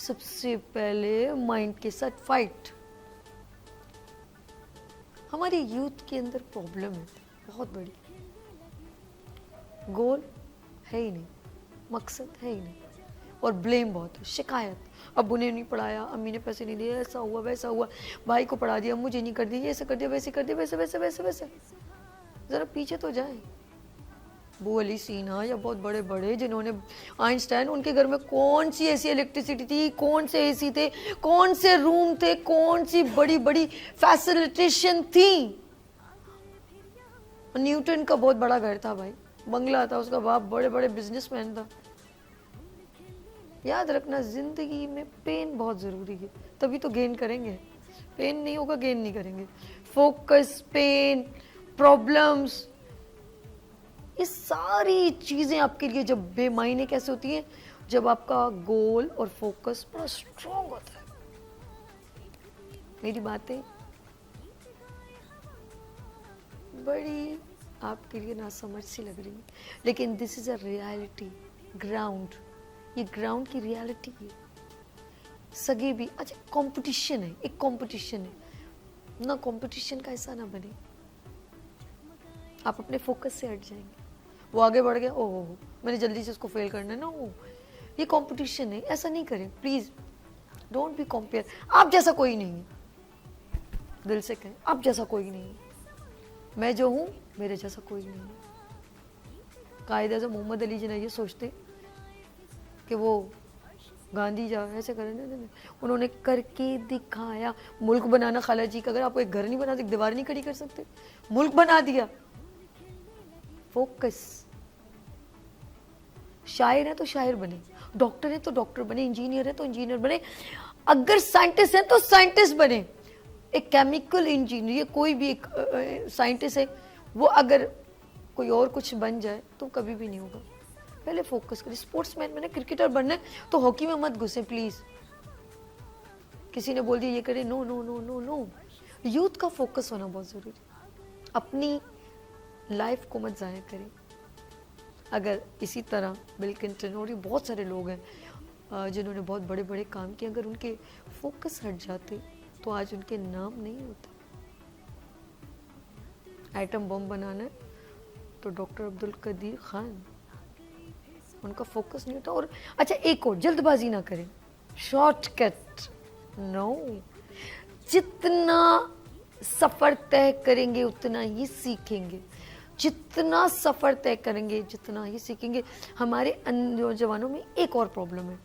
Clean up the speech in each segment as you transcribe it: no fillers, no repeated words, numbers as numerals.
سب سے پہلے مائنڈ کے ساتھ فائٹ. ہماری یوتھ کے اندر پرابلم ہے بہت بڑی. گول ہے ہی نہیں, مقصد ہے ہی نہیں, اور بلیم بہت ہے, شکایت. ابو نے نہیں پڑھایا, امی نے پیسے نہیں دیے, ایسا ہوا ویسا ہوا, بھائی کو پڑھا دیا, مجھے نہیں کر دیا, ایسے کر دیا, ویسے کر دیا, ویسے ویسے ویسے ویسے. ذرا پیچھے تو جائیں. ابو علی سینا یا بہت بڑے بڑے جنہوں نے, آئنسٹائن, ان کے گھر میں کون سی ایسی الیکٹریسٹی تھی, کون سے اے سی تھے, کون سے روم تھے, کون سی بڑی بڑی فیسلٹیشن تھی. نیوٹن کا بہت بڑا گھر تھا بھائی, بنگلہ تھا, اس کا باپ بڑے بڑے بزنس مین تھا. یاد رکھنا زندگی میں پین بہت ضروری ہے, تبھی تو گین کریں گے. پین نہیں ہوگا گین نہیں کریں گے. فوکس, پین, پرابلمس, یہ ساری چیزیں آپ کے لیے جب بے معنی کیسے ہوتی ہیں, جب آپ کا گول اور فوکس بڑا اسٹرانگ ہوتا ہے. میری باتیں بڑی آپ کے لیے ناسمجھ سی لگ رہی ہیں, لیکن دس از اے ریالٹی. گراؤنڈ, یہ گراؤنڈ کی ریالٹی ہے. سگے بھی اچھا کمپٹیشن ہے, ایک کمپٹیشن ہے نہ, کمپٹیشن کا ایسا نہ بنے. آپ اپنے فوکس سے ہٹ جائیں گے. وہ آگے بڑھ گیا, او ہو میں نے جلدی سے اس کو فیل کرنا ہے نا, یہ کمپٹیشن ہے, ایسا نہیں کریں پلیز. Don't be compare. آپ جیسا کوئی نہیں ہے, دل سے کہیں آپ جیسا کوئی نہیں ہے. میں جو ہوں میرے جیسا کوئی نہیں ہے. قائد اعظم محمد علی جناح یہ سوچتے کہ وہ گاندھی جا ایسے کریں, انہوں نے کر کے دکھایا. ملک بنانا, خالہ جی کا اگر آپ ایک گھر نہیں بنا سکتے, ایک دیوار نہیں کھڑی کر سکتے, ملک بنا دیا. فوکس. شاعر ہے تو شاعر بنے, ڈاکٹر ہے تو ڈاکٹر بنے, انجینئر ہے تو انجینئر بنے, اگر سائنٹسٹ ہے تو سائنٹسٹ بنے. ایک کیمیکل انجینئر, کوئی بھی ایک سائنٹسٹ ہے, وہ اگر کوئی اور کچھ بن جائے تو کبھی بھی نہیں ہوگا. پہلے فوکس کریں. اسپورٹس مین میں نے کرکٹر بننا ہے تو ہاکی میں مت گھسیں پلیز. کسی نے بول دیا یہ کرے, نو نو نو نو نو. یوتھ کا فوکس ہونا بہت ضروری ہے. اپنی لائف کو مت ضائع کریں. اگر اسی طرح بل کلنٹن اور بہت سارے لوگ ہیں جنہوں نے بہت بڑے بڑے کام کیے, اگر ان کے فوکس ہٹ جاتے تو آج ان کے نام نہیں ہوتے. ایٹم بم بنانا ہے تو ڈاکٹر عبدالقدیر خان, ان کا فوکس نہیں ہوتا. اور اچھا ایک اور, جلد بازی نہ کریں, شارٹ کٹ نو. جتنا سفر طے کریں گے اتنا ہی سیکھیں گے, جتنا سفر طے کریں گے جتنا ہی سیکھیں گے. ہمارے نوجوانوں میں ایک اور پرابلم ہے,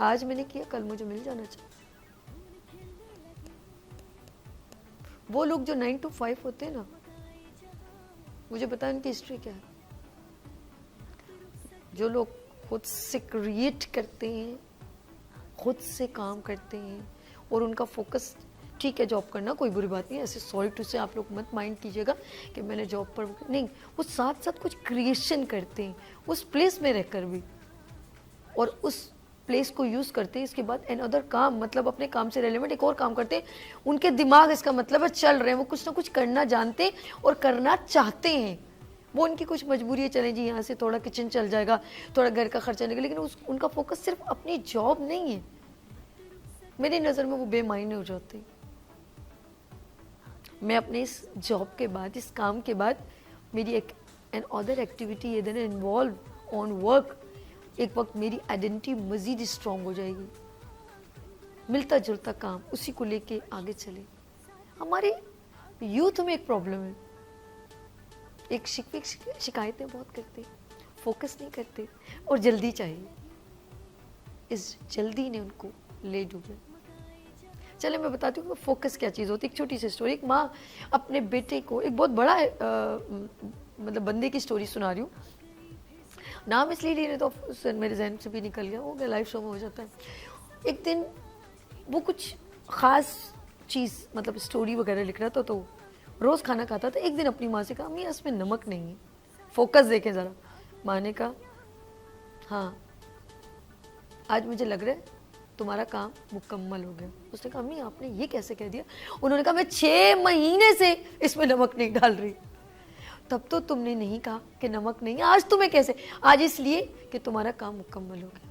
آج میں نے کیا کل مجھے مل جانا چاہیے. وہ لوگ جو 9 to 5 ہوتے ہیں نا, مجھے پتا ان کی ہسٹری کیا ہے. جو لوگ خود سے کریٹ کرتے ہیں, خود سے کام کرتے ہیں, اور ان کا فوکس, ٹھیک ہے جاب کرنا کوئی بری بات نہیں, ایسے سوری ٹو سے آپ لوگ مت مائنڈ کیجیے گا کہ میں نے جاب پر نہیں, وہ ساتھ ساتھ کچھ کریشن کرتے ہیں اس پلیس میں رہ کر بھی, اور اس پلیس کو یوز کرتے ہیں. اس کے بعد این ادر کام, مطلب اپنے کام سے ریلیونٹ ایک اور کام کرتے ہیں. ان کے دماغ اس کا مطلب ہے چل رہے ہیں, وہ کچھ نہ کچھ کرنا جانتے ہیں اور کرنا چاہتے ہیں. وہ ان کی کچھ مجبوری ہے, چلیں جی یہاں سے تھوڑا کچن چل جائے گا, تھوڑا گھر کا خرچہ نکلے, لیکن ان کا فوکس صرف اپنی جاب نہیں ہے. میری نظر میں وہ بے معنی ہو جاتے ہیں. میں اپنے اس جاب کے بعد, اس کام کے بعد, میری ایک another activity then involve on work, ایک وقت میری آئیڈینٹی مزید اسٹرانگ ہو جائے گی. ملتا جلتا کام, اسی کو لے کے آگے چلے. ہمارے یوتھ میں ایک پرابلم ہے, ایک شکایتیں بہت کرتے, فوکس نہیں کرتے, اور جلدی چاہیے. اس جلدی نے ان کو لے ڈوبے. چلے میں بتاتی ہوں کہ فوکس کیا چیز ہوتی ہے. ایک چھوٹی سی سٹوری, ایک ماں اپنے بیٹے کو, ایک بہت بڑا مطلب بندے کی سٹوری سنا رہی ہوں, نام اس لیے لیے تو میرے ذہن سے بھی نکل گیا, وہ لائیو شو میں ہو جاتا ہے. ایک دن وہ کچھ خاص چیز مطلب سٹوری وغیرہ لکھ رہا تھا, تو روز کھانا کھاتا تھا. ایک دن اپنی ماں سے کہا, امی اس میں نمک نہیں ہے, فوکس دیکھیں ذرا. ماں نے کہا ہاں آج مجھے لگ رہا ہے تمہارا کام مکمل ہو گیا. اس نے کہا امی آپ نے یہ کیسے کہہ دیا؟ انہوں نے کہا میں 6 مہینے سے اس میں نمک نہیں ڈال رہی. تب تو تم نے نہیں کہا کہ نمک نہیں, آج تمہیں کیسے؟ آج اس لیے کہ تمہارا کام مکمل ہو گیا.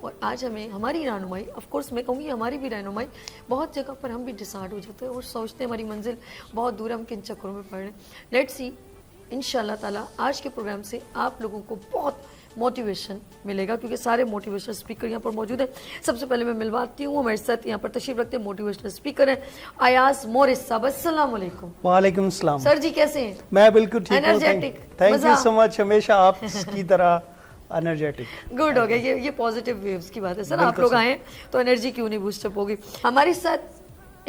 اور آج ہمیں ہماری رہنمائی، آف کورس میں کہوں گی ہماری بھی رہنمائی، بہت جگہ پر ہم بھی ڈسہارٹ ہو جاتے ہیں اور سوچتے ہیں ہماری منزل بہت دور ہے، ہم کن چکروں میں پڑ رہے ہیں. لیٹس سی انشاءاللہ تعالیٰ آج کے پروگرام سے آپ لوگوں کو بہت موٹیویشن ملے گا، کیونکہ سارے موٹیویشنل اسپیکر یہاں پر موجود ہیں. سب سے پہلے میں ملواتی ہوں، ہمارے ساتھ یہاں پر تشریف رکھتے ہیں موٹیویشنل اسپیکر ہیں ایاز مورس صاحب. السلام علیکم. وعلیکم السلام. سر جی کیسے ہیں؟ میں بالکل ٹھیک ہوں. Energetic. تھینک یو مزہ. سو مچ. ہمیشہ آپ کی طرح انرجیٹک. گڈ ہو گیا، یہ پازیٹیو ویوز کی بات ہے سر. آپ بالکل لوگ سر. آئے ہیں تو انرجی کیوں نہیں بوسٹ اپ ہوگی. ہمارے ساتھ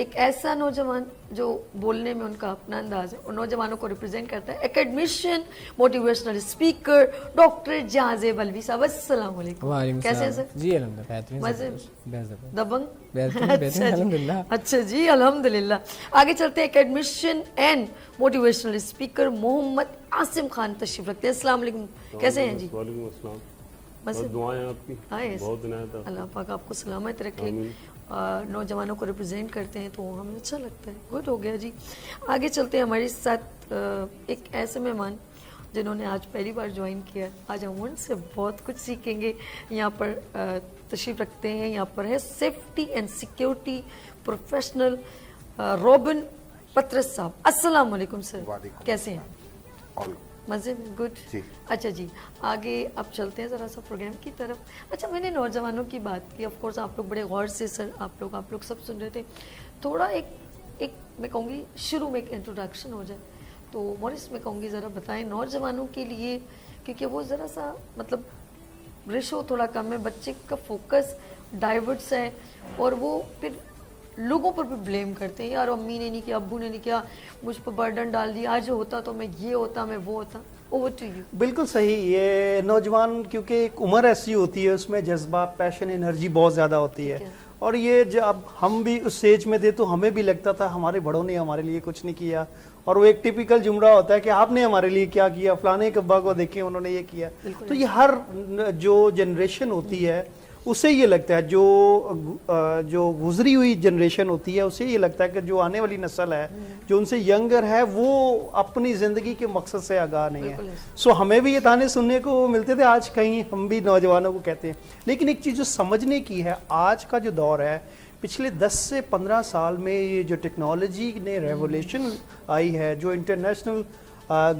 ایک ایسا نوجوان جو بولنے میں ان کا اپنا انداز ہے اور نوجوانوں کو ریپرزینٹ کرتا ہے، اکیڈمیشین، موٹیویشنل اسپیکر ڈاکٹر جازب الوی صاحب. السلام علیکم. وعلیکم کیسے ہیں السلام. سر؟ جی الحمد للہ مزے بہترین. دبنگ. بہترین الحمد للہ. اچھا جی الحمد للہ. آگے چلتے ہیں، اکیڈمیشین اینڈ موٹیویشنل اسپیکر محمد عاصم خان تشریف رکھتے ہیں. السلام علیکم. کیسے ہیں جی؟ وعلیکم السلام. بس دعائیں آپ کی بہت عنایت ہے. اللہ پاک آپ کو سلامت رکھے. نوجوانوں کو ریپرزینٹ کرتے ہیں تو ہمیں اچھا لگتا ہے. گڈ ہو گیا جی. آگے چلتے ہیں، ہمارے ساتھ ایک ایسے مہمان جنہوں نے آج پہلی بار جوائن کیا. آج ہم ان سے بہت کچھ سیکھیں گے. یہاں پر تشریف رکھتے ہیں، یہاں پر ہے safety and security professional Robin پترس صاحب. السلام علیکم سر. کیسے ہیں؟ مزے میں. گڈ. اچھا جی آگے اب چلتے ہیں ذرا سا پروگرام کی طرف. اچھا میں نے نوجوانوں کی بات کی، آف کورس آپ لوگ بڑے غور سے سر آپ لوگ سب سن رہے تھے. تھوڑا ایک میں کہوں گی شروع میں ایک انٹروڈکشن ہو جائے تو مورس میں کہوں گی ذرا بتائیں نوجوانوں کے لیے، کیونکہ وہ ذرا سا مطلب ریشو تھوڑا کم ہے، بچے کا فوکس ڈائیورٹس ہے اور وہ پھر لوگوں پر بھی بلیم کرتے ہیں، یار امی نے نہیں کیا، ابو نے نہیں کیا، مجھ پر برڈن ڈال دیا، آج ہوتا تو میں یہ ہوتا، میں وہ ہوتا. Over to you. بالکل صحیح. یہ نوجوان کیونکہ ایک عمر ایسی ہوتی ہے، اس میں جذبہ، پیشن، انرجی بہت زیادہ ہوتی ہے. اور یہ جب ہم بھی اس ایج میں تھے تو ہمیں بھی لگتا تھا ہمارے بڑوں نے ہمارے لیے کچھ نہیں کیا، اور وہ ایک ٹپیکل جملہ ہوتا ہے کہ آپ نے ہمارے لیے کیا کیا، فلانے کبا کو دیکھیں انہوں نے یہ کیا. تو یہ ہر جو جنریشن ہوتی ہے اسے یہ لگتا ہے، جو گزری ہوئی جنریشن ہوتی ہے اسے یہ لگتا ہے کہ جو آنے والی نسل ہے، جو ان سے ینگر ہے، وہ اپنی زندگی کے مقصد سے آگاہ نہیں ہے. سو ہمیں بھی یہ تانے سننے کو ملتے تھے، آج کہیں ہم بھی نوجوانوں کو کہتے ہیں. لیکن ایک چیز جو سمجھنے کی ہے، آج کا جو دور ہے، پچھلے 10 سے 15 سال میں یہ جو ٹیکنالوجی نے ریولیوشن آئی ہے، جو انٹرنیشنل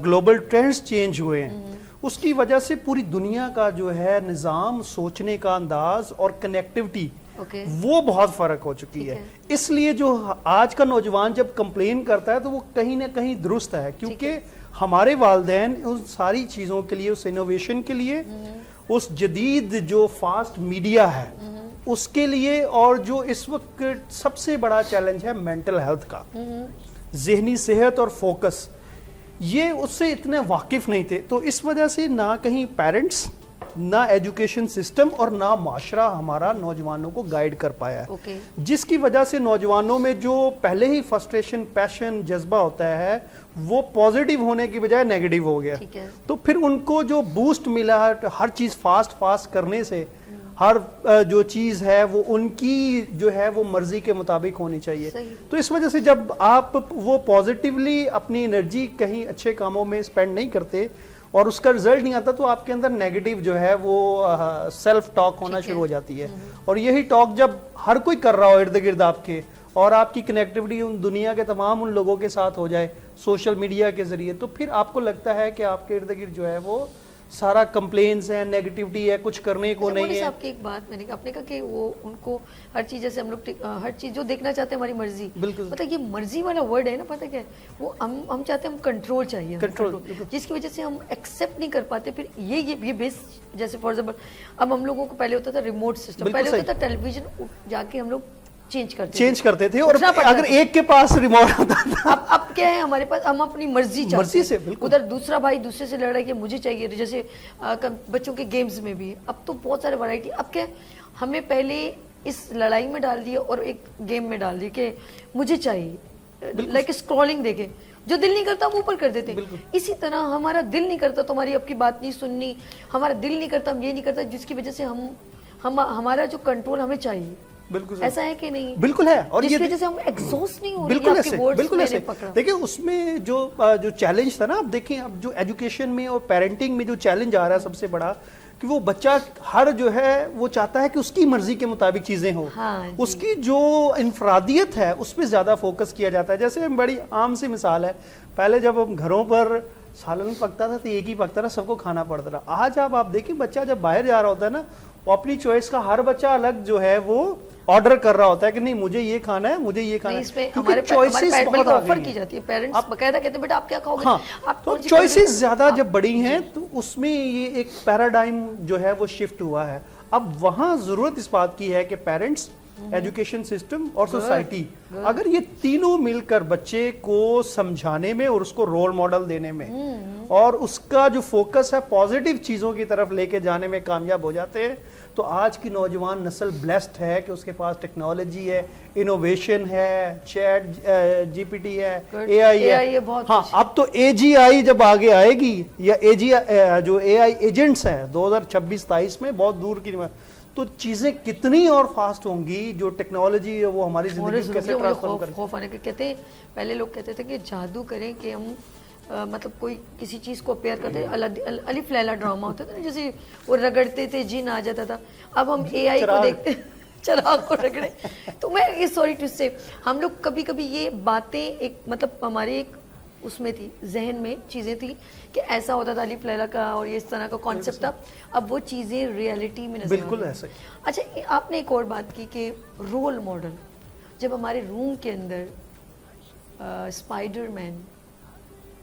گلوبل ٹرینڈز چینج ہوئے ہیں، اس کی وجہ سے پوری دنیا کا جو ہے نظام، سوچنے کا انداز اور کنیکٹیوٹی وہ بہت فرق ہو چکی ہے. اس لیے جو آج کا نوجوان جب کمپلین کرتا ہے تو وہ کہیں نہ کہیں درست ہے، کیونکہ ہمارے والدین ان ساری چیزوں کے لیے، اس انوویشن کے لیے، اس جدید جو فاسٹ میڈیا ہے اس کے لیے، اور جو اس وقت سب سے بڑا چیلنج ہے مینٹل ہیلتھ کا، ذہنی صحت اور فوکس، یہ اس سے اتنے واقف نہیں تھے. تو اس وجہ سے نہ کہیں پیرنٹس، نہ ایجوکیشن سسٹم اور نہ معاشرہ ہمارا نوجوانوں کو گائیڈ کر پایا ہے، جس کی وجہ سے نوجوانوں میں جو پہلے ہی فرسٹریشن، پیشن، جذبہ ہوتا ہے وہ پازیٹیو ہونے کی بجائے نیگیٹو ہو گیا. تو پھر ان کو جو بوسٹ ملا ہر چیز فاسٹ کرنے سے، ہر جو چیز ہے وہ ان کی جو ہے وہ مرضی کے مطابق ہونی چاہیے. تو اس وجہ سے جب آپ وہ پازیٹیولی اپنی انرجی کہیں اچھے کاموں میں اسپینڈ نہیں کرتے اور اس کا رزلٹ نہیں آتا، تو آپ کے اندر نیگیٹو جو ہے وہ سیلف ٹاک ہونا شروع ہو جاتی ہے. اور یہی ٹاک جب ہر کوئی کر رہا ہو ارد گرد آپ کے، اور آپ کی کنیکٹیوٹی ان دنیا کے تمام ان لوگوں کے ساتھ ہو جائے سوشل میڈیا کے ذریعے، تو پھر آپ کو لگتا ہے کہ آپ کے ارد گرد جو ہے وہ سارا کمپلینز ہیں، نیگیٹیوٹی ہے، کچھ کرنے کو نہیں ہے. آپ کی ایک بات میں نے آپ نے کہا کہ وہ ان کو ہر چیز، جیسے ہم لوگ ہر چیز جو دیکھنا چاہتے ہیں ہماری مرضی، بالکل پتہ یہ مرضی والا ورڈ ہے نا، پتہ کیا ہے وہ ہم چاہتے ہیں، ہم کنٹرول چاہیے، کنٹرول، جس کی وجہ سے ہم ایکسیپٹ نہیں کر پاتے. پھر یہ بیس، جیسے فار ایگزامپل اب ہم لوگوں کو پہلے ہوتا تھا ریموٹ سسٹم، پہلے ہوتا تھا ٹیلی ویژن جا کے ہم لوگ چینج کرتے تھے، اور اگر ایک کے پاس ریموٹ ہوتا تھا، اب کیا ہے ہمارے پاس، ہم اپنی مرضی سے، ادھر دوسرا بھائی دوسرے سے لڑ رہا ہے کہ مجھے چاہیے، جیسے بچوں کے گیمز میں بھی اب تو بہت سارے ورائٹی. اب کیا ہمیں پہلے اس لڑائی میں ڈال دیا اور ایک گیم میں ڈال دیا کہ مجھے چاہیے، لائک اسکرولنگ دیکھے، جو دل نہیں کرتا ہم اوپر کر دیتے ہیں. اسی طرح ہمارا دل نہیں کرتا تو ہماری آپ کی بات نہیں سننی، ہمارا دل نہیں کرتا ہم یہ نہیں کرتا، جس کی وجہ سے ہمارا جو کنٹرول ہمیں چاہیے. بالکل ایسا ہے کہ نہیں؟ بالکل ہے. اور جس کی وجہ سے ہم ایگزاسٹ نہیں ہو رہے. بالکل ایسے دیکھیں اس میں جو چیلنج تھا نا، اب دیکھیں اب جو ایجوکیشن میں اور پیرنٹنگ میں جو چیلنج آ رہا ہے سب سے بڑا، کہ وہ بچہ ہر جو ہے وہ چاہتا ہے کہ اس کی مرضی کے مطابق چیزیں ہوں. اس کی جو انفرادیت ہے اس پہ زیادہ فوکس کیا جاتا ہے. جیسے بڑی عام سی مثال ہے, پہلے جب ہم گھروں پر سالن پکتا تھا تو ایک ہی پکتا تھا, سب کو کھانا پڑتا تھا. آج آپ دیکھیں بچہ جب باہر جا رہا ہوتا ہے نا, وہ اپنی چوائس کا ہر بچہ الگ جو ہے وہ آرڈر کر رہا ہوتا ہے کہ نہیں مجھے یہ کھانا ہے, مجھے یہ کھانا ہے. ہمارے چوائسز بہت آفر کی جاتی ہے, پیرنٹس باقاعدہ کہتے ہیں بیٹا آپ کیا کھاؤ گے. ہاں, تو چوائسز زیادہ جب بڑی ہیں تو اس میں یہ ایک پیراڈائم جو ہے وہ شفٹ ہوا ہے. اب وہاں ضرورت اس بات کی ہے کہ پیرنٹس, ایجوکیشن سسٹم اور سوسائٹی, اگر یہ تینوں مل کر بچے کو سمجھانے میں اور اس کو رول ماڈل دینے میں اور اس کا جو فوکس ہے پازیٹیو چیزوں کی طرف لے کے جانے میں کامیاب ہو جاتے ہیں, تو آج کی نوجوان نسل بلیسڈ ہے کہ اس کے پاس ٹیکنالوجی ہے, انوویشن ہے, چیٹ جی پی ٹی ہے, اے آئی ہے. ہاں, اب تو اے جی آئی جب آگے آئے گی, یا اے جی جو اے آئی ایجنٹس ہیں 2026-23 میں, بہت دور کی, تو چیزیں کتنی اور فاسٹ ہوں گی. جو ٹیکنالوجی ہے وہ ہماری زندگی کو کیسے ٹرانسفارم کرے. خوف آنے کے کہتے ہیں, پہلے لوگ کہتے تھے کہ جادو کریں کہ ہم مطلب کوئی کسی چیز کو اپیئر کرتے, الف لیلا ڈرامہ ہوتا تھا جیسے وہ رگڑتے تھے جن آ جاتا تھا. اب ہم اے آئی کو دیکھتے ہیں چراغ کو رگڑے. تو میں یہ سوری ٹو سے, ہم لوگ کبھی کبھی یہ باتیں ایک مطلب ہمارے ایک اس میں تھی, ذہن میں چیزیں تھی کہ ایسا ہوتا تھا الف لیلا کا اور اس طرح کا کانسیپٹ تھا. اب وہ چیزیں ریئلٹی میں نظر بالکل ایسا. اچھا, آپ نے ایک اور بات کی کہ رول ماڈل, جب ہمارے روم کے اندر اسپائڈر مین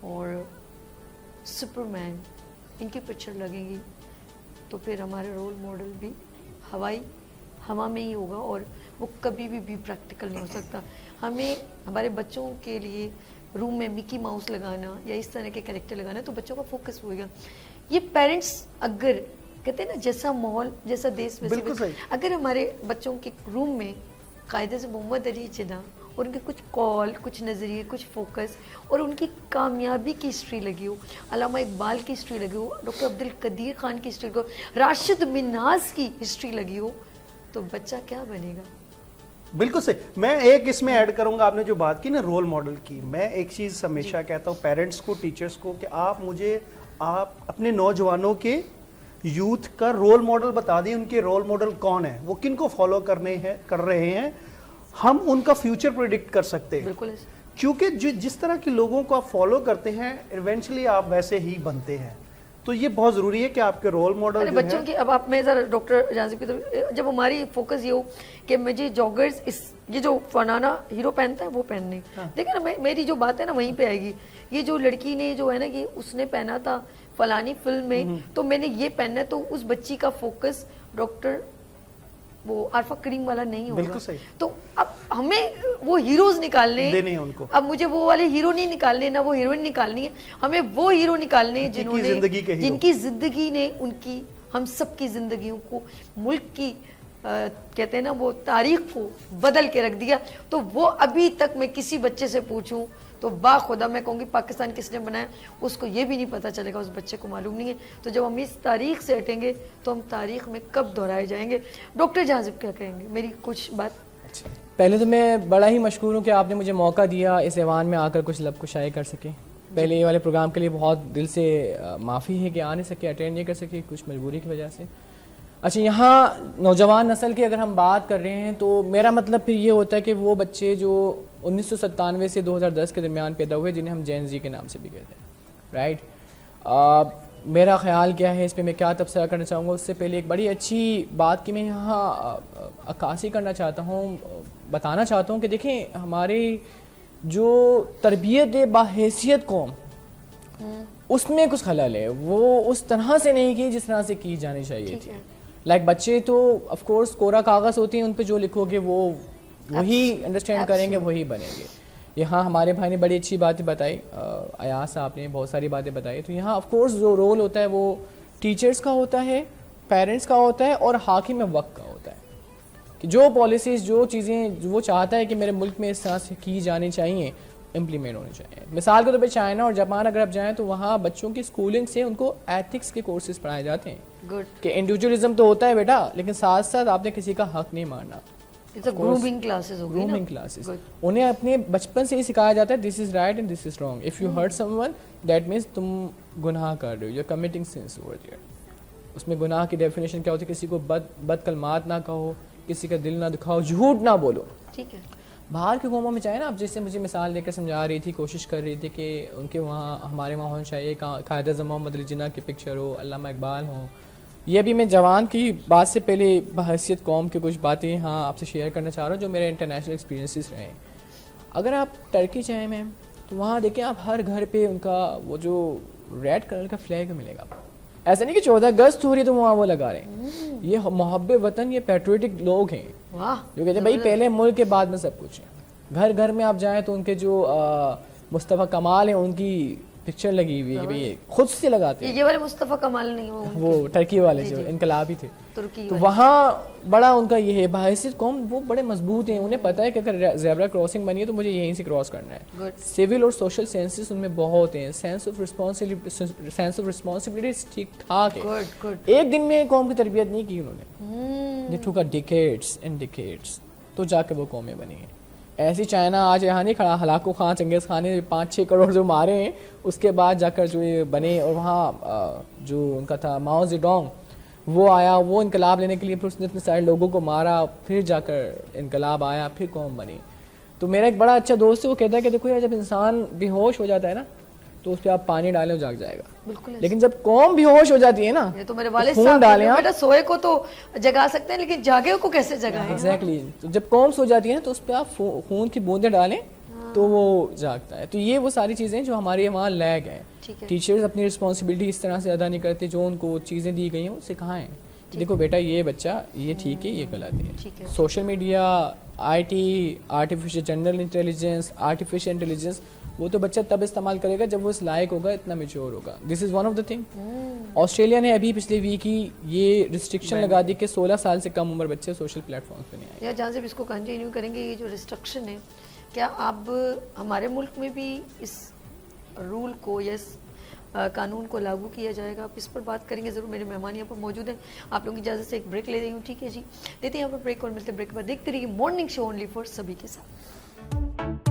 اور سپر مین ان کی پکچر لگیں گی تو پھر ہمارے رول ماڈل بھی ہوا میں ہی ہوگا, اور وہ کبھی بھی پریکٹیکل نہیں ہو سکتا. ہمیں ہمارے بچوں کے لیے روم میں مکی ماؤس لگانا یا اس طرح کے کریکٹر لگانا, تو بچوں کا فوکس ہوئے گا. یہ پیرنٹس اگر کہتے ہیں نا جیسا ماحول جیسا دیش ویسے, اگر ہمارے بچوں کے روم میں قاعدے سے محمد علی جناح اور ان کے کچھ کال, کچھ نظریے, کچھ فوکس اور ان کی کامیابی کی ہسٹری لگی ہو, علامہ اقبال کی ہسٹری لگی ہو, ڈاکٹر عبد القدیر خان کی ہسٹری لگی ہو, راشد مناز کی ہسٹری لگی ہو, تو بچہ کیا بنے گا. بالکل صحیح. میں ایک اس میں ایڈ کروں گا, آپ نے جو بات کی نا رول ماڈل کی, میں ایک چیز ہمیشہ کہتا ہوں پیرنٹس کو, ٹیچرس کو, کہ آپ اپنے نوجوانوں کے یوتھ کا رول ماڈل بتا دیں. ان کے رول ماڈل کون ہیں, وہ کن کو فالو کر رہے ہیں, ہم ان کا فیوچر پریڈکٹ کر سکتے ہیں. بالکل, کیونکہ جس طرح کے لوگوں کو آپ فالو کرتے ہیں ایونچولی آپ ویسے ہی بنتے ہیں. تو یہ بہت ضروری ہے کہ آپ کے رول ماڈل بچوں کی. اب آپ میں ذرا ڈاکٹر جہانزیب کی طرف, جب ہماری فوکس یہ ہو کہ مجھے جاگرز یہ جو فنانا ہیرو پہنتا ہے وہ پہننے, دیکھیں نا میری جو بات ہے نا وہیں پہ آئے گی. یہ جو لڑکی نے جو ہے نا کہ اس نے پہنا تھا فلانی فلم میں, تو میں نے یہ پہننا ہے, تو اس بچی کا فوکس ڈاکٹر وہ عارفہ کریم والا نہیں ہوگا. تو اب ہمیں وہ ہیروز نکالنے ہیں ان کو, اب مجھے وہ والے ہیرو نہیں نکالنے, نہ وہ ہیروئن نکالنی ہے, ہمیں وہ ہیرو نکالنے ہیں جن کی زندگی نے ان کی, ہم سب کی زندگیوں کو, ملک کی کہتے ہیں نا وہ تاریخ کو بدل کے رکھ دیا. تو وہ ابھی تک میں کسی بچے سے پوچھوں تو باخدا میں کہوں گی پاکستان کس نے بنایا, اس کو یہ بھی نہیں پتہ چلے گا, اس بچے کو معلوم نہیں ہے. تو جب ہم اس تاریخ سے ہٹیں گے تو ہم تاریخ میں کب دہرائے جائیں گے. ڈاکٹر جہانزیب کیا کہیں گے, میری کچھ بات. پہلے تو میں بڑا ہی مشکور ہوں کہ آپ نے مجھے موقع دیا اس ایوان میں آ کر کچھ لب کشائی کر سکے. پہلے یہ والے پروگرام کے لیے بہت دل سے معافی ہے کہ آ نہیں سکے, اٹینڈ نہیں کر سکے کچھ مجبوری کی وجہ سے. اچھا, یہاں نوجوان نسل کی اگر ہم بات کر رہے ہیں تو میرا مطلب پھر یہ ہوتا ہے کہ وہ بچے جو 1997 سے 2010 کے درمیان پیدا ہوئے, جنہیں ہم جین زی کے نام سے بھی کہتے ہیں, رائٹ. میرا خیال کیا ہے اس پہ میں کیا تبصرہ کرنا چاہوں گا, اس سے پہلے ایک بڑی اچھی بات کی میں یہاں عکاسی کرنا چاہتا ہوں, بتانا چاہتا ہوں کہ دیکھیں ہماری جو تربیت باحیثیت قوم اس میں کچھ خلل ہے, وہ اس طرح سے نہیں کی جس طرح سے کی جانی چاہیے تھی. لائک بچے تو آف کورس کورا کاغذ ہوتی ہیں, ان پہ جو لکھو گے وہ وہی انڈرسٹینڈ کریں گے, وہی بنیں گے. یہاں ہمارے بھائی نے بڑی اچھی باتیں بتائی, ایاز صاحب نے بہت ساری باتیں بتائی. تو یہاں آف کورس جو رول ہوتا ہے وہ ٹیچرز کا ہوتا ہے, پیرنٹس کا ہوتا ہے, اور حاکم وقت کا ہوتا ہے کہ جو پالیسیز, جو چیزیں وہ چاہتا ہے کہ میرے ملک میں اس طرح سے کی جانی چاہیے, امپلیمنٹ ہونی چاہیے. مثال کے طور پہ چائنا اور جاپان اگر آپ جائیں تو وہاں بچوں کی اسکولنگ سے ان کو ایتھکس کے کورسز پڑھائے جاتے ہیں کہ انڈیویجولزم تو ہوتا ہے بیٹا, لیکن ساتھ ساتھ آپ نے کسی کا حق نہیں مارنا. گرومنگ کلاسز ہوگی نا, گرومنگ کلاسز, انہیں اپنے بچپن سے ہی سکھایا جاتا ہے this is right and this is wrong. If you hurt someone that means تم گناہ کر رہے ہو, you are committing sins over there. اس میں گناہ کی ڈیفینیشن کیا ہوتی ہے, کسی کو بد کلمات نہ کہو, کسی کا دل نہ دکھاؤ, جھوٹ نہ بولو. ٹھیک ہے. باہر کے قوموں میں چاہے نا, آپ جیسے مجھے مثال دے کر سمجھا رہی تھی, کوشش کر رہی تھی کہ ان کے وہاں ہمارے وہاں ہونا چاہیے قائد اعظم محمد علی جناح کی پکچر ہو, علامہ اقبال ہوں. یہ بھی میں جوان کی بات سے پہلے بحیثیت قوم کی کچھ باتیں ہاں آپ سے شیئر کرنا چاہ رہا ہوں جو میرے انٹرنیشنل ایکسپیرینسز رہے ہیں. اگر آپ ٹرکی چاہیں میم, تو وہاں دیکھیں آپ ہر گھر پہ ان کا وہ جو ریڈ کلر کا فلیگ ملے گا. ایسا نہیں کہ 14 اگست ہو رہی ہے تو وہاں وہ لگا رہے ہیں. یہ محب وطن, یہ پیٹریوٹک لوگ ہیں جو کہتے ہیں بھائی پہلے ملک کے بعد میں سب کچھ ہے. گھر گھر میں آپ جائیں تو ان کے جو مصطفیٰ کمال ہیں ان کی پکچر لگی ہوئی ہے, یہ خود سے لگاتے ہیں. یہ والے مصطفیٰ کمال نہیں وہ ٹرکی والے جو انقلابی تھے, ترکی, تو وہاں بڑا ان کا یہ ہے بحیثیت قوم, وہ بڑے مضبوط ہیں. انہیں پتہ ہے کہ اگر زیبرا کراسنگ بنی ہے تو مجھے یہیں سے کراس کرنا ہے. سول اور سوشل سینسز ان میں بہت ہیں. سینس آف رسپانسبلٹی ٹھیک ٹھاک ہے. ایک دن میں قوم کی تربیت نہیں کی انہوں نے, they took decades and decades, تو جا کے وہ قومیں بنی ہیں. ایسی چائنا آج یہاں نہیں کھڑا, ہلاکو خان چنگیز خان نے 5-6 کروڑ جو مارے ہیں اس کے بعد جا کر جو یہ بنے. اور وہاں جو ان کا تھا ماؤ زیڈونگ, وہ آیا, وہ انقلاب لینے کے لیے پھر اس نے اتنے سارے لوگوں کو مارا, پھر جا کر انقلاب آیا, پھر قوم بنی. تو میرا ایک بڑا اچھا دوست ہے, وہ کہتا ہے کہ دیکھو یار جب انسان بے ہوش ہو جاتا ہے نا تو اس پہ آپ پانی ڈالیں وہ جاگ جائے گا, لیکن جب قوم بے ہوش ہو جاتی ہے نا تو میرے والد صاحب بیٹا سوئے کو تو جگا سکتے ہیں لیکن جاگے کو کیسے جگائیں. ایگزیکٹلی, تو جب قوم سو جاتی ہے نا تو اس پہ آپ خون کی بوندیں ڈالیں تو وہ جاگتا ہے. تو یہ وہ ساری چیزیں جو ہمارے وہاں لیگ ہیں. ٹیچرز اپنی رسپانسبلٹی اس طرح سے ادا نہیں کرتے, جو ان کو چیزیں دی گئی ہیں وہ سکھائیں. دیکھو بیٹا یہ بچہ یہ ٹھیک ہے, یہ غلط ہے. Social media, I T, artificial general intelligence, artificial intelligence, وہ تو بچہ تب استعمال کرے گا جب وہ اس لائق ہوگا, اتنا میچور ہوگا. This is one of the thing. Australia نے ابھی پچھلے ویک ہی یہ ریسٹرکشن لگا دی کہ 16 سال سے کم عمر بچے سوشل پلیٹ فارمز پہ نہیں آئے. یا جہاں سے اس کو کنٹینیو کریں گے, یہ جو ریسٹرکشن ہے کیا اب ہمارے ملک میں بھی اس رول کو یا اس قانون کو لاگو کیا جائے گا؟ آپ اس پر بات کریں گے ضرور. میرے مہمان یہاں پر موجود ہیں. آپ لوگوں کی اجازت سے ایک بریک لے رہی ہوں, ٹھیک ہے جی؟ لیتے ہیں یہاں پر بریک اور ملتے ہیں بریک پر. دیکھتے رہیے مارننگ شو اونلی فار سبھی کے ساتھ.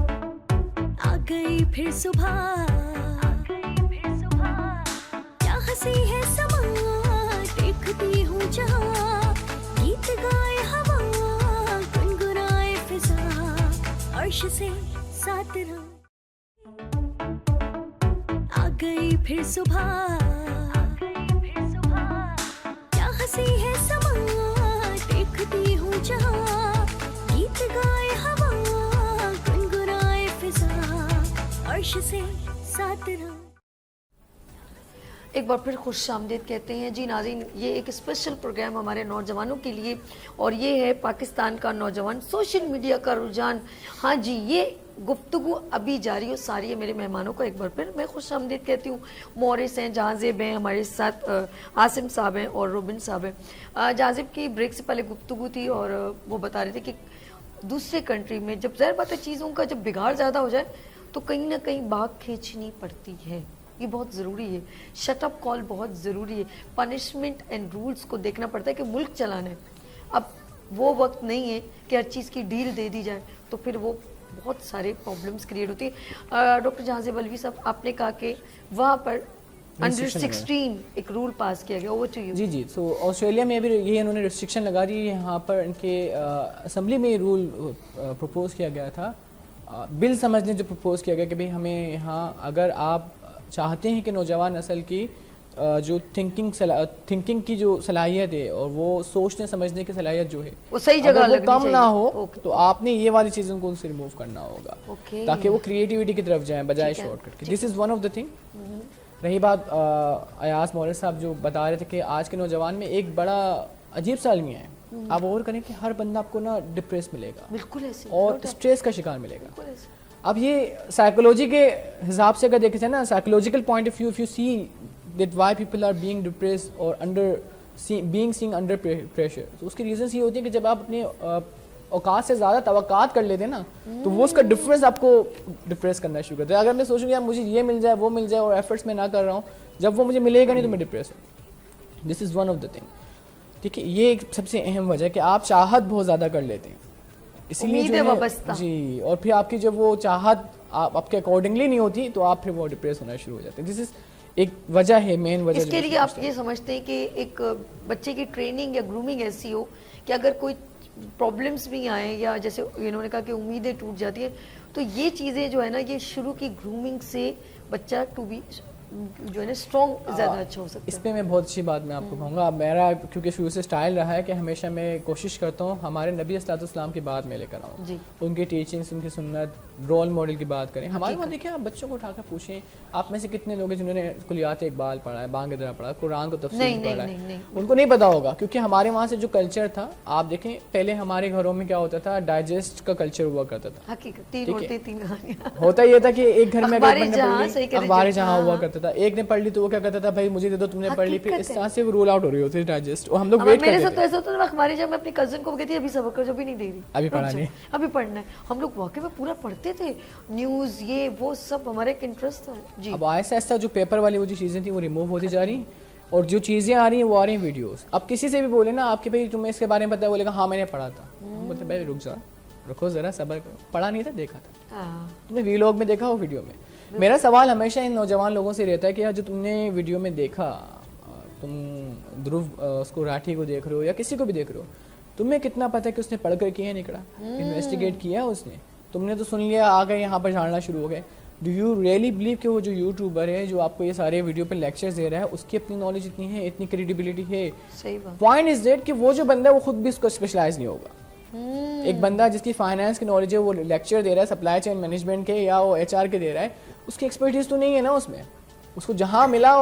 آ گئی پھر صبح, کیا ہنسی ہے سما, دیکھتی ہوں جہاں, گیت گائے ہوا, گنگنائے فضا, عرش سے ساتھ رہا. آ گئی پھر صبح, کیا ہنسی ہے سما, دیکھتی ہوں جہاں, گیت گائے ہوا, گنگنائے فضا, عرش سے ساتھ رہا. ایک بار پھر خوش آمدید کہتے ہیں جی ناظرین. یہ ایک اسپیشل پروگرام ہمارے نوجوانوں کے لیے, اور یہ ہے پاکستان کا نوجوان, سوشل میڈیا کا رجحان. ہاں جی, یہ گفتگو ابھی جاری ہو ساری ہے. میرے مہمانوں کو ایک بار پھر میں خوش آمدید کہتی ہوں. مورث ہیں, جہازب ہیں, ہمارے ساتھ عاصم صاحب ہیں اور روبن صاحب ہیں. جہازب کی بریک سے پہلے گفتگو تھی اور وہ بتا رہے تھے کہ دوسرے کنٹری میں جب ظاہر بات ہے چیزوں کا جب بگاڑ زیادہ ہو جائے تو کہیں نہ کہیں باغ کھینچنی پڑتی ہے. یہ بہت ضروری ہے. شٹ اپ کال بہت ضروری ہے. پنشمنٹ اینڈ رولز کو دیکھنا پڑتا ہے کہ ملک چلانا ہے. اب وہ وقت نہیں ہے کہ ہر چیز کی ڈیل دے دی جائے, تو پھر وہ بہت سارے پرابلمس کریٹ ہوتی ہیں. ڈاکٹر جہازب علوی صاحب, آپ نے کہا کہ وہاں پر انڈر 16 ایک رول پاس کیا گیا. Over to you. جی جی. سو آسٹریلیا میں بھی یہ انہوں نے ریسٹرکشن لگا دی. یہاں پر ان کے اسمبلی میں رول پروپوز کیا گیا تھا, بل سمجھنے جو پروپوز کیا گیا کہ بھئی ہمیں یہاں اگر آپ چاہتے ہیں کہ نوجوان نسل کی جو تھنکنگ کی جو صلاحیت ہے اور وہ سوچنے سمجھنے کی صلاحیت جو ہے وہ صحیح جگہ لگنی کم چاہیے نہ ہو, تو آپ نے یہ والی چیزوں کو ان سے ریموو کرنا ہوگا تاکہ وہ کریٹیوٹی کی طرف جائیں بجائے شارٹ کٹ کے. This is one of the thing. رہی بات ایاز مورث صاحب جو بتا رہے تھے کہ آج کے نوجوان میں ایک بڑا عجیب سا المیہ ہے. آپ غور کریں کہ ہر بندہ آپ کو نا ڈپریس ملے گا, بالکل ایسے, اور اسٹریس کا شکار ملے گا. اب یہ سائیکولوجی کے حساب سے اگر دیکھیں جائے نا, psychological point of view, if you see that why people are being depressed اور بینگ سینگ انڈر پریشر, تو اس کی ریزنس یہ ہوتی ہیں کہ جب آپ اپنے اوقات سے زیادہ توقعات کر لیتے ہیں نا تو وہ اس کا ڈفرینس آپ کو ڈپریس کرنا شروع کرتا ہے. اگر میں سوچوں کہ مجھے یہ مل جائے وہ مل جائے اور ایفرٹس میں نہ کر رہا ہوں, جب وہ مجھے ملے گا نہیں تو میں ڈپریس ہوں. This is one of the thing. ٹھیک ہے, یہ ایک سب سے اہم وجہ ہے کہ آپ چاہت بہت زیادہ کر لیتے ہیں, اسی لیے جی, اور پھر آپ کی جب وہ چاہت آپ کے اکارڈنگلی نہیں ہوتی تو آپ پھر وہ ڈپریس ہونا شروع ہو جاتے ہیں. دس از ایک وجہ ہے, مین وجہ. اس کے لیے آپ یہ سمجھتے ہیں کہ ایک بچے کی ٹریننگ یا گرومنگ ایسی ہو کہ اگر کوئی پرابلمس بھی آئیں یا جیسے انہوں نے کہا کہ امیدیں ٹوٹ جاتی ہیں, تو یہ چیزیں جو ہے نا یہ شروع کی گرومنگ سے بچہ ٹو بی جو ہے نا اسٹرانگ زیادہ اچھا ہو سکتا ہے. اس پہ میں بہت اچھی بات میں آپ کو کہوں گا. میرا کیونکہ شروع سے سٹائل رہا ہے کہ ہمیشہ میں کوشش کرتا ہوں ہمارے نبی صلی اللہ علیہ وسلم کی بات میں لے کر آؤں, جی ان کی ٹیچنگس, ان کی سنت, رول ماڈل کی بات کریں. ہمارے وہاں دیکھیں, آپ بچوں کو اٹھا کر پوچھیں, آپ میں سے کتنے لوگ ہیں جنہوں نے کلیات اقبال پڑھا ہے, بانگ درا پڑھا, قرآن کو تفسیر پڑھا ہے؟ ان کو نہیں پتا ہوگا, کیونکہ ہمارے وہاں سے جو کلچر تھا, آپ دیکھیں پہلے ہمارے گھروں میں کیا ہوتا تھا, ڈائجسٹ کا کلچر ہوا کرتا تھا. حقیقت تین عورتیں تین کہانیاں, ہوتا یہ تھا کہ ایک گھر میں اخبار جہاں ہوا کرتا تھا, ایک نے پڑھ لی تو وہ کیا کرتا تھا, بھائی مجھے دے دو, تم نے پڑھ لی, پھر اس طرح سے وہ رول آؤٹ ہو رہی ہوتی ہے ڈائجسٹ, اور ہم لوگ ویٹ کرتے میرے ساتھ تو ایسا ہوتا ہے اخباری جب میں اپنی کزن کو کہتی ابھی سبق کر جو بھی نہیں دے رہی, ابھی پڑھا نہیں, ابھی پڑھنا ہے. ہم لوگ واقعی میں پورا پڑھتے تھے, نیوز یہ وہ سب ہمارا ایک انٹرسٹ تھا. جی اب ایسا ایسا جو پیپر والی وہ جو چیزیں تھیں وہ ریموو ہوتی جا رہی, اور جو چیزیں آ رہی ہیں وہ آ رہی ہیں ویڈیوز. اب کسی سے بھی بولے نا آپ کے بھائی تمہیں اس کے بارے میں پتا ہے, بولے گا ہاں میں نے پڑھا تھا. بولتے بھائی رک جا, رکو ذرا صبر کرو, پڑھا نہیں تھا, دیکھا تھا تم نے ویلاگ میں دیکھا ہو, ویڈیو میں. میرا سوال ہمیشہ ان نوجوان لوگوں سے رہتا ہے کہ جو تم نے ویڈیو میں دیکھا, تم دھرو اس کو راٹھی کو دیکھ رہے ہو یا کسی کو بھی دیکھ رہے ہو, تمہیں کتنا پتہ ہے کہ اس نے پڑھ کر کیا ہے, نکلا انویسٹیگیٹ کیا اس نے, تم نے تو سن لیا, آ گئے یہاں پر جھاڑنا شروع ہو گئے. ڈو یو ریئلی بلیو کہ وہ جو یوٹیوبر ہے جو آپ کو یہ سارے ویڈیو پہ لیکچرز دے رہا ہے, اس کی اپنی نالج اتنی ہے, اتنی کریڈیبلٹی ہے؟ صحیح بات. پوائنٹ از دیٹ کہ وہ جو بندہ ہے وہ خود بھی اس کو اسپیشلائز نہیں ہوگا. ایک بندہ جس کی فائنانس کی نالج ہے, وہ لیکچر دے رہا ہے سپلائی چین مینجمنٹ کے یا وہ ایچ آر کے دے رہا ہے, اس کی ایکسپرٹیز تو نہیں ہے نا اس میں, اس کو جہاں ملا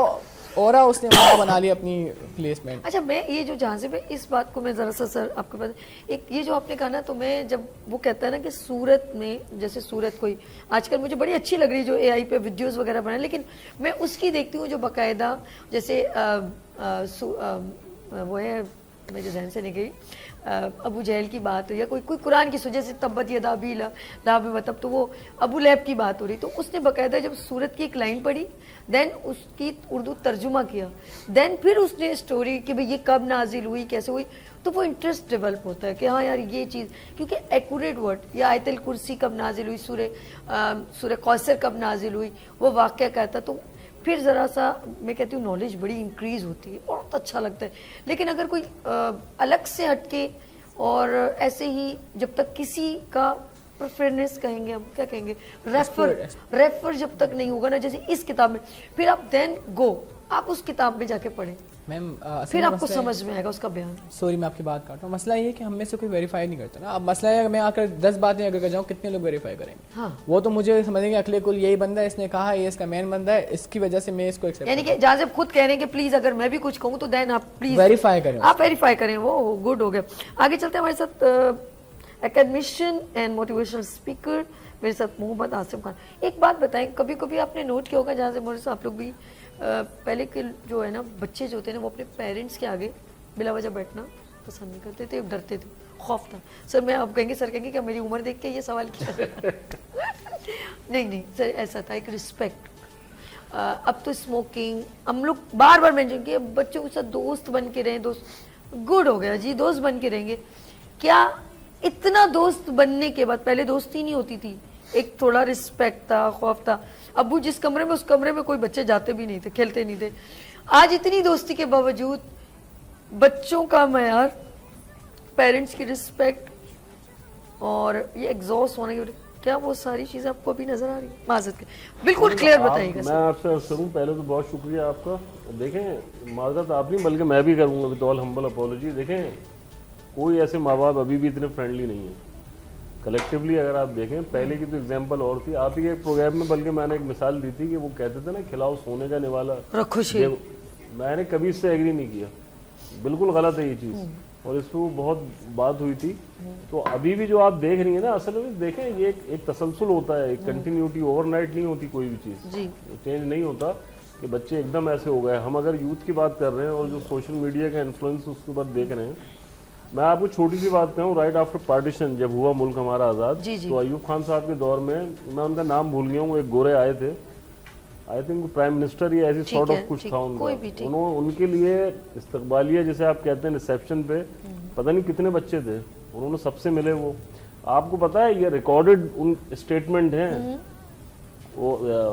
اور اس نے وہاں بنا لی اپنی پلیسمنٹ. اچھا میں یہ جو جہاں سے میں اس بات کو میں ذرا سا سر آپ کے پاس ایک یہ جو آپ نے کہا نا, تو میں جب وہ کہتا ہے نا کہ سورت میں جیسے سورت کوئی آج کل مجھے بڑی اچھی لگ رہی جو اے آئی پہ ویڈیوز وغیرہ بنائے, لیکن میں اس کی دیکھتی ہوں جو باقاعدہ جیسے وہ ہے میرے ذہن سے نہیں گئی, ابو جہل کی بات ہو یا کوئی قرآن کی سوچے سے تبت یدا ابی لہب وتب, تو وہ ابو لہب کی بات ہو رہی, تو اس نے باقاعدہ جب سورت کی ایک لائن پڑھی, دین اس کی اردو ترجمہ کیا, دین پھر اس نے اسٹوری کہ بھئی یہ کب نازل ہوئی, کیسے ہوئی, تو وہ انٹرسٹ ڈیولپ ہوتا ہے کہ ہاں یار یہ چیز, کیونکہ ایکوریٹ ورڈ یا آیت الکرسی کب نازل ہوئی, سورہ کوثر کب نازل ہوئی, وہ واقعہ کہتا, تو پھر ذرا سا میں کہتی ہوں نالج بڑی انکریز ہوتی ہے, بہت اچھا لگتا ہے. لیکن اگر کوئی الگ سے ہٹ کے اور ایسے ہی جب تک کسی کا پریفرنس کہیں گے, ہم کیا کہیں گے, ریفر جب تک نہیں ہوگا نا, جیسے اس کتاب میں, پھر آپ دین گو, آپ اس کتاب میں جا کے پڑھیں, میم پھر آپ کو سمجھ میں آئے گا اس کا بیان. سوری میں آپ کی بات کاٹتا ہوں, مسئلہ یہ ہے کہ ہم میں سے کوئی ویریفائی نہیں کرتا نا. اب مسئلہ ہے میں آ کر 10 باتیں اگر کر جاؤں, کتنے لوگ ویریفائی کریں گے؟ ہاں وہ تو مجھے سمجھیں گے اکلے کل یہی بندہ ہے, اس نے کہا یہ اس کا مین بندہ ہے, اس کی وجہ سے میں اس کو ایکسیپٹ, یعنی کہ جازب خود کہہ رہے ہیں کہ پلیز اگر میں بھی کچھ کہوں تو دین آپ پلیز ویریفائی کریں, آپ ویریفائی کریں. وہ گڈ ہو گیا. آگے چلتے ہیں ہمارے ساتھ اکیڈمیشین اینڈ موٹیویشنل اسپیکر میرے ساتھ محمد عاصم خان. ایک بات بتائیں, کبھی کبھی آپ نے نوٹ کیا ہوگا جہاں سے مجھے آپ لوگ بھی پہلے کے جو ہے نا بچے جو ہوتے ہیں نا, وہ اپنے پیرنٹس کے آگے بلا وجہ بیٹھنا پسند نہیں کرتے تھے, ڈرتے تھے, خوف تھا. سر میں آپ کہیں گے, سر کہیں گے کہ میری عمر دیکھ کے یہ سوال کیا؟ نہیں سر, ایسا تھا ایک رسپیکٹ. اب تو اسموکنگ ہم لوگ بار بار مینشن کیے, بچوں کے ساتھ دوست بن کے رہیں, دوست گڈ ہو گیا جی, دوست بن کے رہیں گے. کیا اتنا دوست بننے کے بعد, پہلے دوستی نہیں ہوتی تھی, ایک تھوڑا رسپیکٹ تھا, خوف تھا. ابو جس کمرے میں, اس کمرے میں کوئی بچے جاتے بھی نہیں تھے, کھیلتے نہیں تھے. آج اتنی دوستی کے باوجود بچوں کا معیار, پیرنٹس کی رسپیکٹ اور یہ ایگزاسٹ ہونے کی وجہ, کیا وہ ساری چیزیں آپ کو ابھی نظر آ رہی ہیں؟ معذرت کے بالکل کلیئر بتائیے گا. میں آپ سے عرض کروں, پہلے تو بہت شکریہ آپ کا. دیکھیں معذرت آپ نہیں بلکہ میں بھی کروں گا وتھ آل ہمبل اپولوجی. دیکھیں کوئی ایسے ماں باپ ابھی بھی اتنے فرینڈلی نہیں ہیں کلیکٹیولی. اگر آپ دیکھیں پہلے کی تو ایگزامپل اور تھی. آپ ہی ایک پروگرام میں بلکہ میں نے ایک مثال دی تھی کہ وہ کہتے تھے نا کھلاؤ سونے کا نوالا رکھو. میں نے کبھی اس سے ایگری نہیں کیا, بالکل غلط ہے یہ چیز, اور اس پہ وہ بہت بات ہوئی تھی. تو ابھی بھی جو آپ دیکھ رہی ہیں نا, اصل میں دیکھیں یہ ایک تسلسل ہوتا ہے, ایک کنٹینیوٹی, اوور نائٹ نہیں ہوتی کوئی بھی چیز, چینج نہیں ہوتا کہ بچے ایک دم ایسے ہو گئے. ہم اگر یوتھ کی بات کر رہے ہیں اور جو سوشل میڈیا کا انفلوئنس اس کے اوپر دیکھ رہے ہیں, میں آپ کو چھوٹی سی بات کہوں, رائٹ آفٹر پارٹیشن جب ہوا ملک ہمارا آزاد, تو ایوب خان صاحب کے دور میں, میں ان کا نام بھول گیا ہوں, وہ ایک گورے آئے تھے, آئی تھنک پرائم منسٹر یا ایسی سارٹ آف کچھ تھا ان کا. ان کے لیے استقبالیہ جسے آپ کہتے ہیں ریسیپشن پہ پتہ نہیں کتنے بچے تھے, انہوں نے سب سے ملے. وہ آپ کو پتا ہے یہ ریکارڈڈ ان اسٹیٹمنٹ ہیں, وہ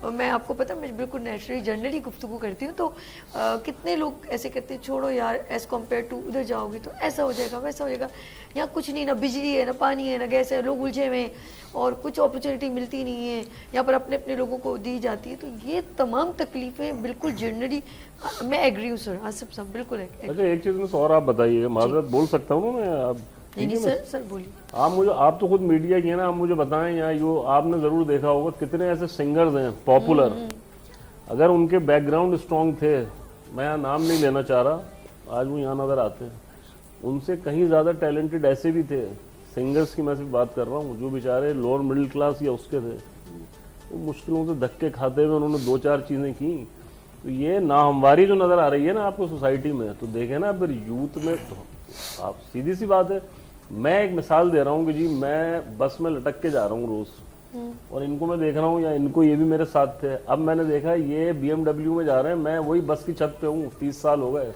اور میں آپ کو پتا میں بالکل نیچرلی جنرلی گفتگو کرتی ہوں تو کتنے لوگ ایسے کہتے ہیں چھوڑو یار ایز کمپیئر ٹو ادھر جاؤ گی تو ایسا ہو جائے گا ویسا ہو جائے گا, یہاں کچھ نہیں, نہ بجلی ہے نہ پانی ہے نہ گیس ہے, لوگ الجھے ہوئے ہیں اور کچھ اپرچونیٹی ملتی نہیں ہے, یہاں پر اپنے اپنے لوگوں کو دی جاتی ہے. تو یہ تمام تکلیفیں بالکل جنرلی میں ایگری ہوں سر آصف صاحب بالکل. اچھا ایک چیز میں اور آپ بتائیے, معذرت بول سکتا ہوں نا میں, آپ نہیں سر سر بولیے. آپ تو خود میڈیا کی ہیں نا, آپ مجھے بتائیں یا آپ نے ضرور دیکھا ہوگا کتنے ایسے سنگرز ہیں پاپولر, اگر ان کے بیک گراؤنڈ اسٹرانگ تھے, میں یہاں نام نہیں لینا چاہ رہا, آج وہ یہاں نظر آتے ہیں. ان سے کہیں زیادہ ٹیلنٹڈ ایسے بھی تھے سنگرز کی, میں صرف بات کر رہا ہوں, جو بیچارے لوور مڈل کلاس یا اس کے تھے, وہ مشکلوں سے دھکے کھاتے ہوئے انہوں نے 2-4 چیزیں کی. تو یہ ناہمواری جو نظر آ رہی ہے نا آپ کو سوسائٹی میں, تو دیکھیں نا پھر یوتھ میں, آپ سیدھی سی بات ہے, میں ایک مثال دے رہا ہوں کہ جی میں بس میں لٹک کے جا رہا ہوں روز, اور ان کو میں دیکھ رہا ہوں یا ان کو یہ بھی میرے ساتھ تھے, اب میں نے دیکھا یہ BMW میں جا رہے ہیں, میں وہی بس کی چھت پہ ہوں, 30 سال ہو گئے.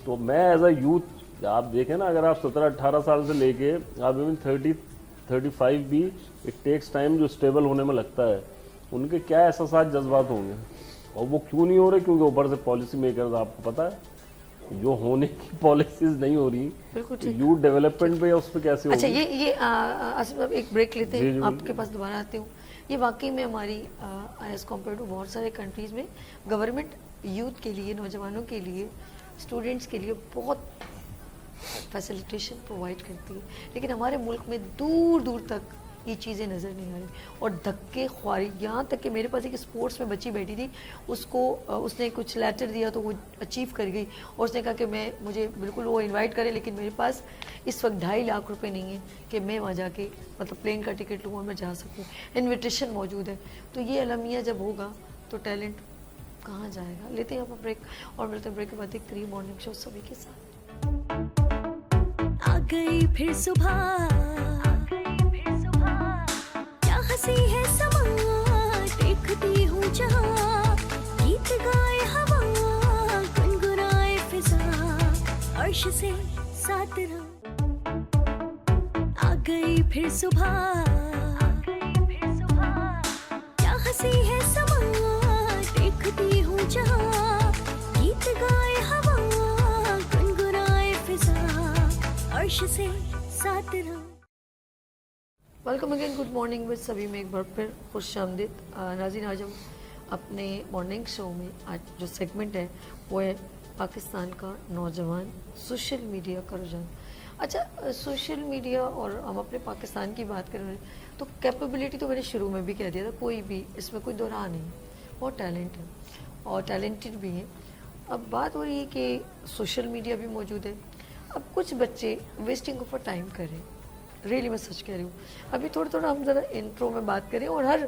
تو میں ایز اے یوتھ, آپ دیکھیں نا اگر آپ 17-18 سال سے لے کے آپ ایون 30-35 بھی, اٹ ٹیکس ٹائم جو اسٹیبل ہونے میں لگتا ہے, ان کے کیا احساسات جذبات ہوں گے, اور وہ کیوں نہیں ہو رہے, کیونکہ اوپر سے پالیسی میکرز, آپ کو پتہ ہے جو ہونے کی پالیسیز نہیں ہو رہی, یوتھ ڈیولپمنٹ پہ یا اس پہ کیسے ہوگی. اچھا یہ آصف صاحب ایک بریک لیتے ہیں, آپ کے پاس دوبارہ آتے ہوں. یہ واقعی میں ہماری ایز کمپیئر ٹو بہت سارے کنٹریز میں گورنمنٹ یوتھ کے لیے, نوجوانوں کے لیے, اسٹوڈنٹس کے لیے بہت فیسیلیٹیشن پرووائڈ کرتی ہے, لیکن ہمارے ملک میں دور دور تک یہ چیزیں نظر نہیں آ رہی, اور دھکے خواری, یہاں تک کہ میرے پاس ایک اسپورٹس میں بچی بیٹھی تھی, اس نے کچھ لیٹر دیا تو وہ اچیو کر گئی, اور اس نے کہا کہ مجھے بالکل وہ انوائٹ کرے, لیکن میرے پاس اس وقت 2.5 لاکھ روپے نہیں ہیں کہ میں وہاں جا کے مطلب پلین کا ٹکٹ لوں اور میں جا سکوں, انویٹیشن موجود ہے. تو یہ المیہ جب ہوگا تو ٹیلنٹ کہاں جائے گا. لیتے ہیں آپ بریک, اور ملتے ہیں بریک کے بعد ایک 3 مارننگ شو سبھی کے ساتھ. آ گئی پھر صبح, کیا ہنسی ہے سما, دیکھتی ہوں جہاں, گیت گائے ہوا, گنگنائے فضا, عرش سے ساتھ رہا. آ گئی پھر صبح, کیا ہنسی ہے سما, دیکھتی ہوں جہاں, گیت گائے ہوا, گنگنائے فضا, عرش سے ساتھ رہا. Welcome again, good morning with سبھی میں ایک بار پھر خوش آمدید. ناظرین, آج ہم اپنے مارننگ شو میں آج جو سیگمنٹ ہے وہ ہے پاکستان کا نوجوان, سوشل میڈیا کا رجحان. اچھا سوشل میڈیا اور ہم اپنے پاکستان کی بات کر رہے ہیں تو کیپیبلٹی تو میں نے شروع میں بھی کہہ دیا تھا, کوئی بھی اس میں کوئی دو راہ نہیں, بہت ٹیلنٹ ہے اور ٹیلنٹڈ بھی ہیں. اب بات ہو رہی ہے کہ سوشل میڈیا بھی موجود ہے. اب کچھ بچے ویسٹنگ آف اے ٹائم کر رہے ہیں, ریئلی میں سچ کہہ رہی ہوں. ابھی تھوڑا ہم ذرا انٹرو میں بات کریں اور ہر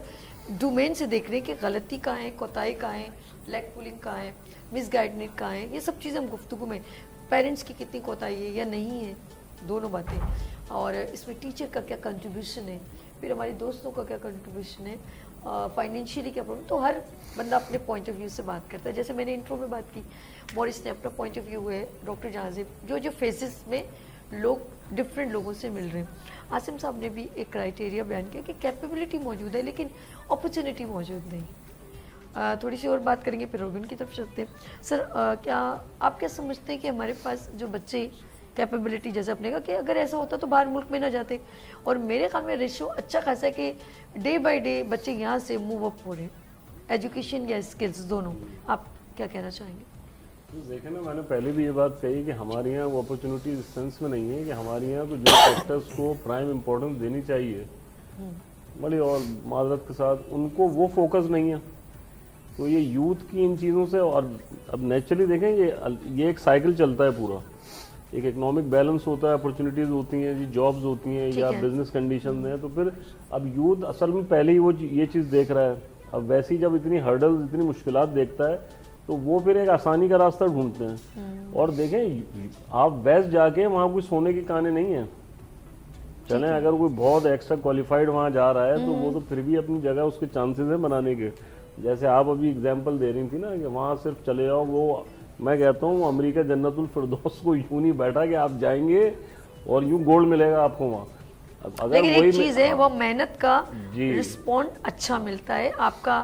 ڈومین سے دیکھ رہے ہیں کہ غلطی کہاں ہے, کوتاہی کہاں ہے, لیگ پولنگ کہاں ہے, مس گائیڈنگ کہاں ہے. یہ سب چیزیں ہم گفتگو میں, پیرنٹس کی کتنی کوتاہی ہے یا نہیں ہے, دونوں باتیں, اور اس میں ٹیچر کا کیا کنٹریبیوشن ہے, پھر ہمارے دوستوں کا کیا کنٹریبیوشن ہے, فائنینشیلی کیا پرابلم. تو ہر بندہ اپنے پوائنٹ آف ویو سے بات کرتا ہے. جیسے میں نے انٹرو میں بات کی, مورس نے اپنا پوائنٹ آف ویو ہے, ڈاکٹر جہازب جو فیزز میں لوگ ڈفرینٹ لوگوں سے مل رہے ہیں. عاصم صاحب نے بھی ایک کرائٹیریا بیان کیا کہ کیپیبلٹی موجود ہے لیکن اپرچونیٹی موجود نہیں. تھوڑی سی اور بات کریں گے پھر روبن کی طرف چلتے ہیں. سر کیا آپ کیا سمجھتے ہیں کہ ہمارے پاس جو بچے کیپیبلٹی, جیسے آپ نے کہا کہ اگر ایسا ہوتا تو باہر ملک میں نہ جاتے, اور میرے خیال میں ریشو اچھا خاصا ہے کہ ڈے بائی ڈے بچے یہاں سے موو اپ ہو رہے ہیں, ایجوکیشن یا اسکلز دونوں. آپ کیا کہنا چاہیں گے؟ دیکھیں نا, میں نے پہلے بھی یہ بات کہی کہ ہمارے یہاں وہ اپرچونیٹی اس سینس میں نہیں ہے کہ ہمارے یہاں تو جو سیکٹرس کو پرائم امپورٹنس دینی چاہیے بڑی, اور معذرت کے ساتھ ان کو وہ فوکس نہیں ہے. تو یہ یوتھ کی ان چیزوں سے, اور اب نیچرلی دیکھیں یہ ایک سائیکل چلتا ہے پورا, ایک اکنامک بیلنس ہوتا ہے, اپرچونیٹیز ہوتی ہیں جی, جابز ہوتی ہیں یا بزنس کنڈیشنز ہیں. تو پھر اب یوتھ اصل میں پہلے ہی وہ یہ چیز دیکھ رہا ہے. اب ویسی جب اتنی ہرڈلز, اتنی مشکلات دیکھتا ہے تو وہ پھر ایک آسانی کا راستہ ڈھونڈتے ہیں. اور دیکھیں آپ ویسٹ جا کے وہاں کوئی سونے کے کانے نہیں ہیں. چلیں اگر کوئی بہت ایکسٹرا کوالیفائڈ وہاں جا رہا ہے تو وہ تو پھر بھی اپنی جگہ اس کے چانسز ہیں بنانے کے. جیسے آپ ابھی اگزامپل دے رہی تھی نا کہ وہاں صرف چلے جاؤ, وہ میں کہتا ہوں امریکہ جنت الفردوس کو یوں نہیں بیٹھا کہ آپ جائیں گے اور یوں گولڈ ملے گا آپ کو وہاں. لیکن ایک چیز ہے, وہ محنت کا رسپونڈ اچھا ملتا ہے, آپ کا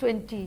20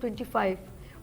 25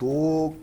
2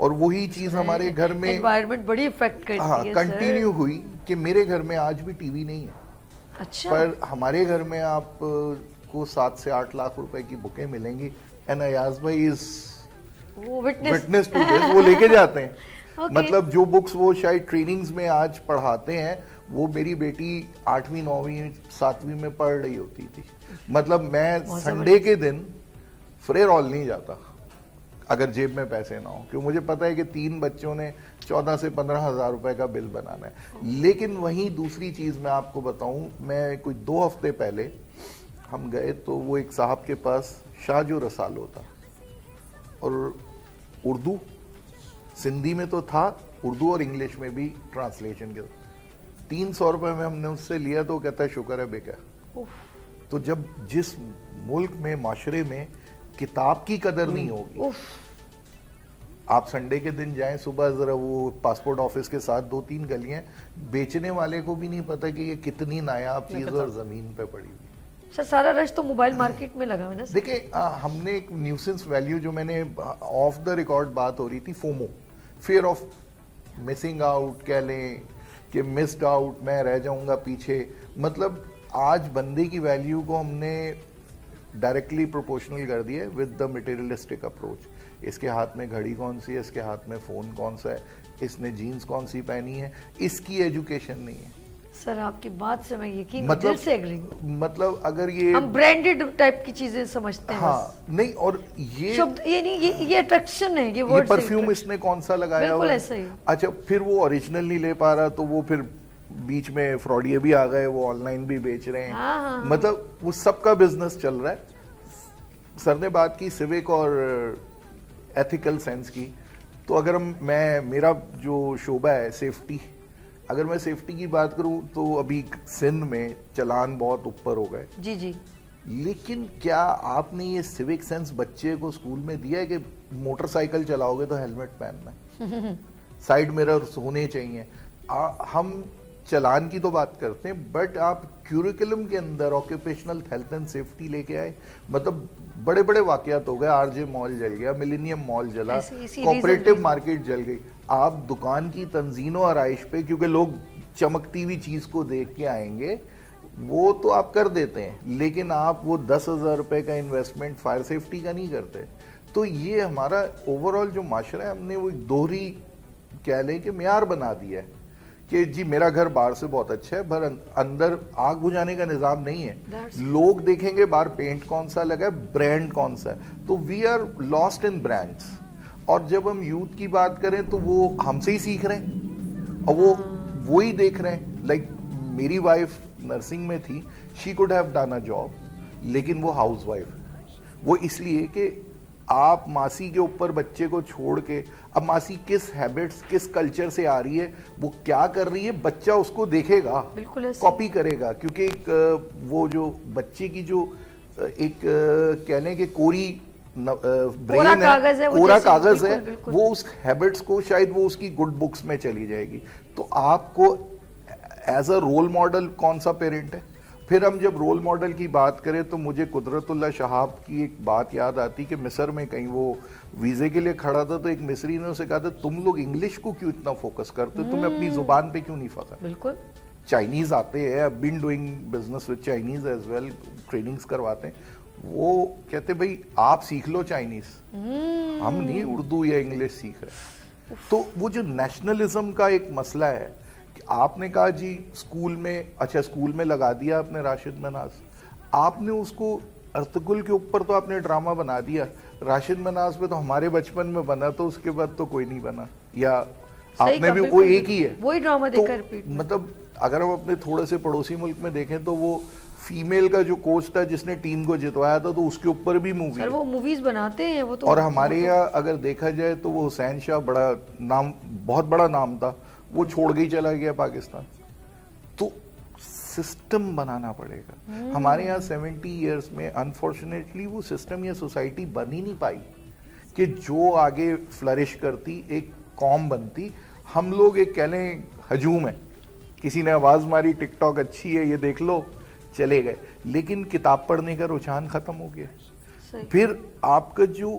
اور وہی چیز ہمارے گھر میں انوائرمنٹ بڑی افیکٹ کرتی ہاں ہے کنٹینیو ہوئی کہ میرے گھر میں آج بھی ٹی وی نہیں ہے. اچھا پر ہمارے گھر میں آپ کو 7 سے 8 لاکھ روپے کی بکیں ملیں گی اینڈ ایاز بھائی از وہ وٹنس ٹو دس. وہ لے کے جاتے ہیں. Okay. مطلب جو بکس وہ شاید ٹریننگز میں آج پڑھاتے ہیں وہ میری بیٹی 8ویں 9ویں 7ویں میں پڑھ رہی ہوتی تھی. مطلب میں سنڈے کے دن فرے رول نہیں جاتا اگر جیب میں پیسے نہ ہوں, کیوں مجھے پتا ہے کہ 3 بچوں نے 14 سے 15 ہزار روپے کا بل بنانا ہے. لیکن وہیں دوسری چیز میں آپ کو بتاؤں, میں کوئی 2 ہفتے پہلے ہم گئے تو وہ ایک صاحب کے پاس شاہ جو رسال ہوتا اور اردو سندھی میں تو تھا, اردو اور انگلش میں بھی ٹرانسلیشن کے 300 روپے میں ہم نے اس سے لیا تو وہ کہتا ہے شکر ہے بیکا. تو جب جس ملک میں معاشرے میں کتاب کی قدر نہیں ہوگی, آپ سنڈے کے دن جائیں صبح ذرا وہ پاسپورٹ آفس کے ساتھ 2-3 گلیاں, بیچنے والے کو بھی نہیں پتا کہ یہ کتنی نایاب چیز اور زمین پہ پڑی ہوئی. سر سارا رش تو موبائل مارکیٹ میں لگا ہے نا. دیکھیں ہم نے ایک نیوسنس ویلیو جو میں نے آف دا ریکارڈ بات ہو رہی تھی, FOMO, fear of missing out کہہ لیں کہ مسڈ آؤٹ, میں رہ جاؤں گا پیچھے. مطلب آج بندے کی ویلیو کو ہم نے ڈائریکٹلی پروپورشنل کر دیا ہے ود دا مٹیریلسٹک اپروچ. اس کے ہاتھ میں گھڑی کون سی ہے, اس کے ہاتھ میں فون کون سا ہے, اس نے جینز کون سی پہنی ہے, اس کی ایجوکیشن نہیں ہے. سر آپ کی بات سے میں یقین دل سے ایگری ہوں. مطلب اگر یہ ہم برانڈڈ ٹائپ کی چیزیں سمجھتے ہیں. ہاں نہیں, اور یہ یہ اٹریکشن ہے, یہ ورڈ پرفیوم اس نے کون سا لگایا ہوا, بالکل ایسا ہی. اچھا پھر وہ اوریجنل نہیں لے پا رہا تو وہ پھر بیچ میں فراڈیے بھی آ گئے, وہ آن لائن بھی بیچ رہے ہیں. مطلب وہ سب کا بزنس چل رہا ہے. سر نے بات کی سیوک اور ایتھیکل سینس کی, تو اگر میرا جو شعبہ ہے سیفٹی, اگر میں سیفٹی کی بات کروں تو ابھی سندھ میں چلان بہت اوپر ہو گئے. جی جی, لیکن کیا آپ نے یہ سیوک سینس بچے کو اسکول میں دیا ہے کہ موٹر سائیکل چلاؤ گے تو ہیلمٹ پہننا ہے, سائیڈ مررز ہونے چاہیے. ہم چلان کی تو بات کرتے ہیں, بٹ آپ کیوریکلم کے اندر آکوپیشنل ہیلتھ اینڈ سیفٹی لے کے آئے. مطلب بڑے بڑے واقعات ہو گئے, آر جے مال جل گیا, ملینیم مال جلا, کوپریٹو مارکیٹ جل گئی. آپ دکان کی تنظیم و آرائش پہ, کیونکہ لوگ چمکتی ہوئی چیز کو دیکھ کے آئیں گے, وہ تو آپ کر دیتے ہیں, لیکن آپ وہ 10,000 روپے کا انویسٹمنٹ فائر سیفٹی کا نہیں کرتے. تو یہ ہمارا اوور آل جو معاشرہ ہے, ہم نے وہ دوہری کہہ لیں کہ معیار بنا دیا ہے کہ جی میرا گھر باہر سے بہت اچھا ہے, پر اندر آگ بجھانے کا نظام نہیں ہے. لوگ دیکھیں گے باہر پینٹ کون سا لگا ہے, برانڈ کون سا ہے. تو we are lost in brands. اور جب ہم یوتھ کی بات کریں تو وہ ہم سے ہی سیکھ رہے ہیں اور وہ وہی دیکھ رہے ہیں. لائک میری وائف نرسنگ میں تھی, she could have done a job, لیکن وہ ہاؤس وائف. وہ اس لیے کہ آپ ماسی کے اوپر بچے کو چھوڑ کے, اب ماسی کس ہیبٹس کس کلچر سے آ رہی ہے, وہ کیا کر رہی ہے, بچہ اس کو دیکھے گا, کاپی کرے گا. کیونکہ ایک وہ جو بچے کی جو ایک کہہ لیں کہ کوری برین ہے, کورا کاغذ ہے, وہ اس ہیبٹس کو شاید وہ اس کی گڈ بکس میں چلی جائے گی. تو آپ کو ایز اے رول ماڈل کون سا پیرنٹ ہے. پھر ہم جب رول ماڈل کی بات کریں تو مجھے قدرت اللہ شہاب کی ایک بات یاد آتی کہ مصر میں کہیں وہ ویزے کے لیے کھڑا تھا, تو ایک مصری نے اسے کہا تھا تم لوگ انگلش کو کیوں اتنا فوکس کرتے, تمہیں اپنی زبان پہ کیوں نہیں فخر. بالکل. چائنیز آتے ہیں, been doing business with Chinese as well, trainings کرواتے ہیں. وہ کہتے بھائی آپ سیکھ لو چائنیز, ہم نہیں اردو یا انگلش سیکھ رہے. تو وہ جو نیشنلزم کا ایک مسئلہ ہے, آپ نے کہا جی اسکول میں, اچھا اسکول میں لگا دیا آپ نے راشد مناز, آپ نے اس کو ارطغرل کے اوپر تو آپ نے ڈرامہ بنا دیا, راشد مناز پہ تو ہمارے بچپن میں بنا, تو اس کے بعد تو کوئی نہیں بنا, یا آپ نے بھی وہ ایک ہی ہے وہی ڈرامہ دیکھ کر ریپیٹ. مطلب اگر ہم اپنے تھوڑے سے پڑوسی ملک میں دیکھیں تو وہ فیمیل کا جو کوچ تھا جس نے ٹیم کو جتوایا تھا, تو اس کے اوپر بھی مووی, وہ موویز بناتے ہیں وہ تو. اور ہمارے یہاں اگر دیکھا جائے تو وہ حسین شاہ بڑا نام, بہت بڑا نام تھا, وہ چھوڑ کے ہی چلا گیا پاکستان. تو سسٹم بنانا پڑے گا. ہمارے یہاں 70 ایئرس میں انفارچونیٹلی وہ سسٹم یا سوسائٹی بن ہی نہیں پائی کہ جو آگے فلرش کرتی, ایک قوم بنتی. ہم لوگ ایک کہہ لیں ہجوم ہے, کسی نے آواز ماری ٹک ٹاک اچھی ہے یہ دیکھ لو, چلے گئے, لیکن کتاب پڑھنے کا رجحان ختم ہو گیا. پھر آپ کا جو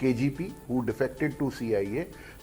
KGP, who defected to CIA.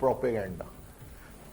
propaganda.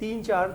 3-4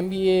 MBA,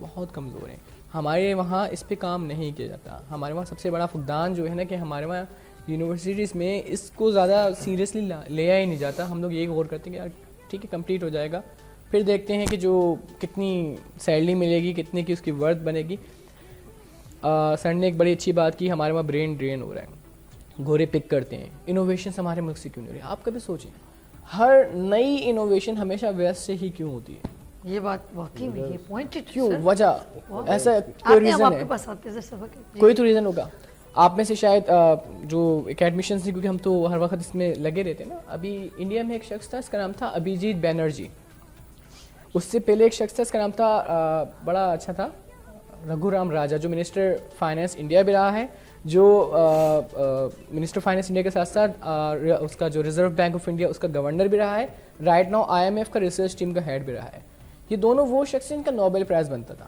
بہت کمزور ہیں. ہمارے وہاں اس پہ کام نہیں کیا جاتا. ہمارے وہاں سب سے بڑا فقدان جو ہے نا کہ ہمارے وہاں یونیورسٹیز میں اس کو زیادہ سیریسلی لیا ہی نہیں جاتا. ہم لوگ یہ غور کرتے ہیں کہ یار ٹھیک ہے کمپلیٹ ہو جائے گا, پھر دیکھتے ہیں کہ جو کتنی سیلری ملے گی, کتنے کی اس کی ورتھ بنے گی. سر نے ایک بڑی اچھی بات کی, ہمارے وہاں برین ڈرین ہو رہا ہے, گھوڑے پک کرتے ہیں. انوویشنس ہمارے ملک سے کیوں نہیں ہو رہی؟ آپ کبھی سوچیں ہر نئی انوویشن ہمیشہ ویسٹ سے ہی کیوں ہوتی ہے؟ یہ بات واقعی میں یہ پوائنٹ کیوں وجہ ایسا کوئی ریزن آپ ہے؟ کے پاس آتے ہیں سبق کوئی تو ریزن ہوگا. آپ میں سے شاید جو اکیڈمیشنس تھے, کیونکہ ہم تو ہر وقت اس میں لگے رہتے ہیں نا. ابھی انڈیا میں ایک شخص تھا, اس کا نام تھا ابھیجیت بینرجی. اس سے پہلے ایک شخص تھا, اس کا نام تھا بڑا اچھا تھا, رگھو رام راجا, جو منسٹر فائنانس انڈیا بھی رہا ہے, جو منسٹر فائنانس انڈیا کے ساتھ ساتھ اس کا جو ریزرو بینک آف انڈیا اس کا گورنر بھی رہا ہے, رائٹ ناؤ IMF کا ریسرچ ٹیم کا ہیڈ بھی رہا ہے. یہ دونوں وہ شخص ہیں, ان کا نوبل پرائز بنتا تھا,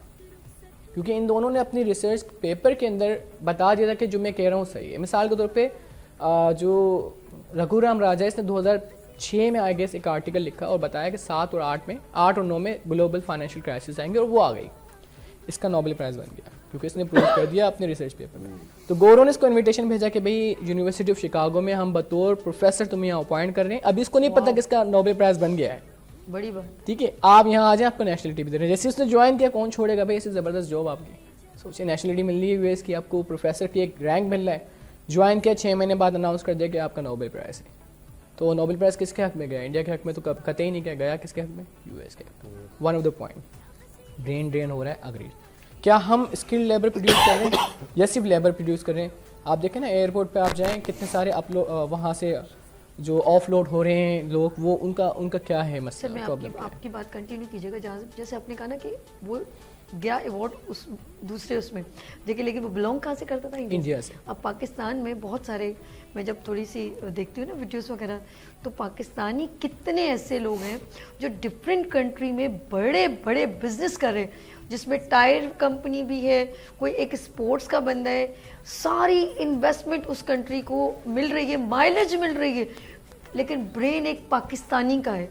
کیونکہ ان دونوں نے اپنی ریسرچ پیپر کے اندر بتا دیا تھا کہ جو میں کہہ رہا ہوں صحیح ہے. مثال کے طور پہ جو رگھو رام راجا, اس نے 2006 میں آئی گیس ایک آرٹیکل لکھا اور بتایا کہ 7 اور 9 میں گلوبل فائنینشیل کرائسس آئیں گے, اور وہ آ گئی. اس کا نوبل پرائز بن گیا کیونکہ اس نے پروو کر دیا اپنے ریسرچ پیپر میں. تو گورو نے اس کو انویٹیشن بھیجا کہ بھئی یونیورسٹی آف شکاگو میں ہم بطور پروفیسر تمہیں یہاں اپوائنٹ کر رہے ہیں. ابھی اس کو نہیں پتا کہ اس کا نوبل پرائز بن گیا ہے. بڑی بات. ٹھیک ہے, آپ یہاں آ جائیں, آپ کو نیشنلٹی بھی دے رہے ہیں. جیسے اس نے جوائن کیا, کون چھوڑے گا بھائی, اسے زبردست جاب آپ کی. سوچیں نیشنلٹی مل رہی ہے US کی, آپ کو پروفیسر کی ایک رینک مل رہا ہے. جوائن کیا, 6 مہینے بعد اناؤنس کر دیا کہ آپ کا نوبل پرائز ہے. تو نوبل پرائز کس کے حق میں گیا؟ انڈیا کے حق میں تو قطعی نہیں گیا کس کے حق میں؟ US کے حق میں. One of the point brain drain ہو رہا ہے. اگری. کیا ہم اسکل لیبر پروڈیوس کر رہے ہیں یا صرف لیبر پروڈیوس کر رہے ہیں؟ آپ دیکھیں نا ایئرپورٹ پہ آپ جائیں, کتنے سارے وہاں سے جو آف لوڈ ہو رہے ہیں لوگ, وہ ان کا کیا ہے مسئلہ؟ میں آپ کی بات کنٹینیو کیجیے گا. جہاں جیسے آپ نے کہا نا کہ وہ گیا ایوارڈ اس دوسرے اس میں دیکھیں, لیکن وہ بلانگ کہاں سے کرتا تھا؟ انڈیا سے. اب پاکستان میں بہت سارے, میں جب تھوڑی سی دیکھتی ہوں نا ویڈیوز وغیرہ, تو پاکستانی کتنے ایسے لوگ ہیں جو ڈفرینٹ کنٹری میں بڑے بڑے بزنس کر رہے ہیں, جس میں ٹائر کمپنی بھی ہے, کوئی ایک اسپورٹس کا بندہ ہے. ساری انویسٹمنٹ اس کنٹری کو مل رہی ہے, مائلیج مل رہی ہے, لیکن برین ایک پاکستانی کا ہے.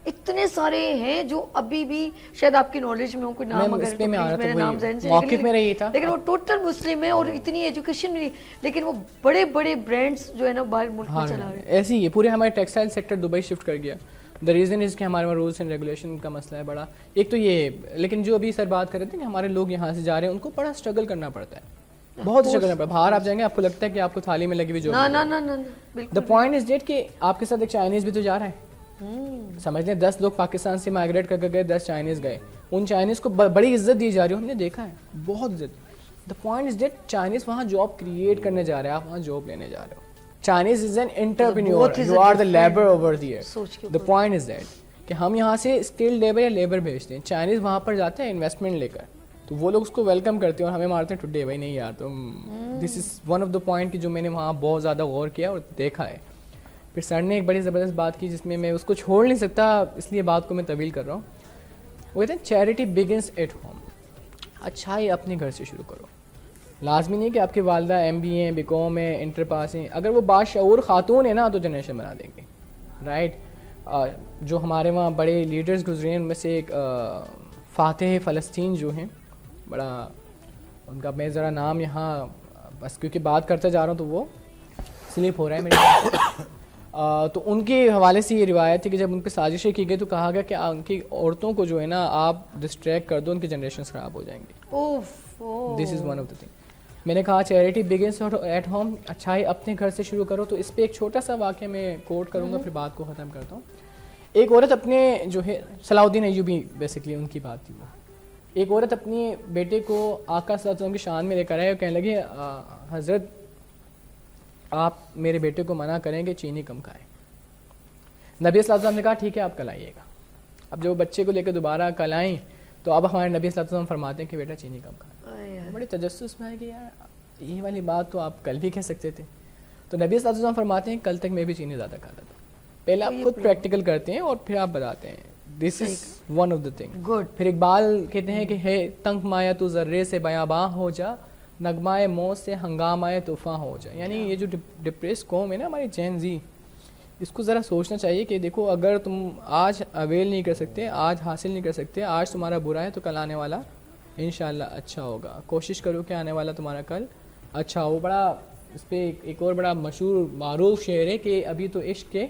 اتنے سارے ہیں جو ابھی بھی شاید آپ کی نالج میں ہو, کوئی نام اگر میرے نام ذہن سے موقف میں رہی تھا, لیکن وہ ٹوٹل مسلم ہے اور اتنی ایجوکیشن نہیں, لیکن وہ بڑے بڑے برانڈس جو ہے نا باہر ملک میں چلا رہے ہیں. ایسے ہی پورے ہمارے ٹیکسٹائل سیکٹر دبئی شفٹ کر گیا. دا ریزن از کہ ہمارے وہاں رولس اینڈ ریگولیشن کا مسئلہ ہے بڑا. ایک تو یہ, لیکن جو ابھی سر بات کر رہے تھے کہ ہمارے لوگ یہاں سے جا رہے ہیں, ان کو بڑا اسٹرگل کرنا پڑتا ہے, بہت اسٹرگل کرنا پڑتا ہے. باہر آپ جائیں گے, آپ کو لگتا ہے کہ آپ کو تھالی میں لگی ہوئی جو دا پوائنٹ از دیٹ کہ آپ کے ساتھ ایک چائنیز بھی تو جا رہا ہے. سمجھ لیں 10 لوگ پاکستان سے مائگریٹ کر گئے, 10 چائنیز گئے. ان چائنیز کو بڑی عزت دی جا رہی ہے, ہم نے دیکھا ہے بہت عزت. The point is that Chinese وہاں جاب کریٹ کرنے جا رہے ہیں, آپ وہاں جاب لینے جا رہے ہو. Chinese is an entrepreneur, you are the labor over there. The point is that کہ ہم یہاں سے اسکل لیبر یا لیبر بھیجتے ہیں, چائنیز وہاں پر جاتے ہیں انویسٹمنٹ لے کر, تو وہ لوگ اس کو ویلکم کرتے ہیں اور ہمیں مارتے ہیں ٹوڈے. بھائی نہیں یار تم, this is one of the point کہ جو میں نے وہاں بہت زیادہ غور کیا اور دیکھا ہے. پھر سر نے ایک بڑی زبردست بات کی جس میں میں اس کو چھوڑ نہیں سکتا, اس لیے بات کو میں طویل کر رہا ہوں. وہ کہتے ہیں چیریٹی بگنس ایٹ ہوم. اچھائی اپنے گھر سے شروع کرو. لازمی نہیں کہ آپ کی والدہ MBA ہیں, BCom ہیں, انٹر پاس ہیں. اگر وہ باشعور خاتون ہے نا تو جنریشن بنا دیں گے, رائٹ. جو ہمارے وہاں بڑے لیڈرز گزرے ہیں, ان میں سے ایک فاتح فلسطین جو ہیں, بڑا ان کا میں ذرا نام یہاں بس کیونکہ بات کرتا جا رہا ہوں تو وہ سلپ ہو رہا ہے میرے. تو ان کے حوالے سے یہ روایت تھی کہ جب ان پہ سازشیں کی گئی تو کہا گیا کہ ان کی عورتوں کو جو ہے نا آپ ڈسٹریکٹ کر دو, ان کی جنریشنز خراب ہو جائیں گے. This is one of the thing. میں نے کہا چیریٹی بگنس ایٹ ہوم, اچھائی اپنے گھر سے شروع کرو. تو اس پہ ایک چھوٹا سا واقعہ میں کوٹ کروں گا, پھر بات کو ختم کرتا ہوں. ایک عورت اپنے جو ہے صلاح الدین ایوبی بیسکلی ان کی بات تھی, وہ ایک عورت اپنے بیٹے کو آقا صلی اللہ علیہ وسلم کی شان میں لے کر آئے اور کہنے لگے حضرت آپ میرے بیٹے کو منع کریں کہ چینی کم کھائیں. نبی صلی اللہ علیہ وسلم نے کہا ٹھیک ہے آپ کل آئیے گا. اب جو بچے کو لے کے دوبارہ کل آئیں تو اب ہمارے نبی صلی اللہ علیہ وسلم فرماتے ہیں کہ بیٹا چینی کم کھائیں. بڑے تجسس میں ہے کہ یار یہ والی بات تو آپ کل بھی کہہ سکتے تھے. تو نبی صلی اللہ علیہ وسلم فرماتے ہیں کل تک میں بھی چینی زیادہ کھاتا تھا. پہلے آپ خود پریکٹیکل کرتے ہیں اور پھر آپ بتاتے ہیں. This is one of the thing. Good. پھر اقبال کہتے ہیں کہ ہے تنگ مایا تو ذرے سے بیاباں ہو جا, نغمائے موت سے ہنگامائے طوفاں ہو جا. یعنی یہ جو ڈپریس قوم ہے نا ہماری جین زی, اس کو ذرا سوچنا چاہیے کہ دیکھو اگر تم آج اویل نہیں کر سکتے, آج حاصل نہیں کر سکتے, آج تمہارا برا ہے تو کل آنے والا انشاءاللہ اچھا ہوگا. کوشش کرو کہ آنے والا تمہارا کل اچھا ہو. بڑا اس پہ ایک اور بڑا مشہور معروف شعر ہے کہ ابھی تو عشق کے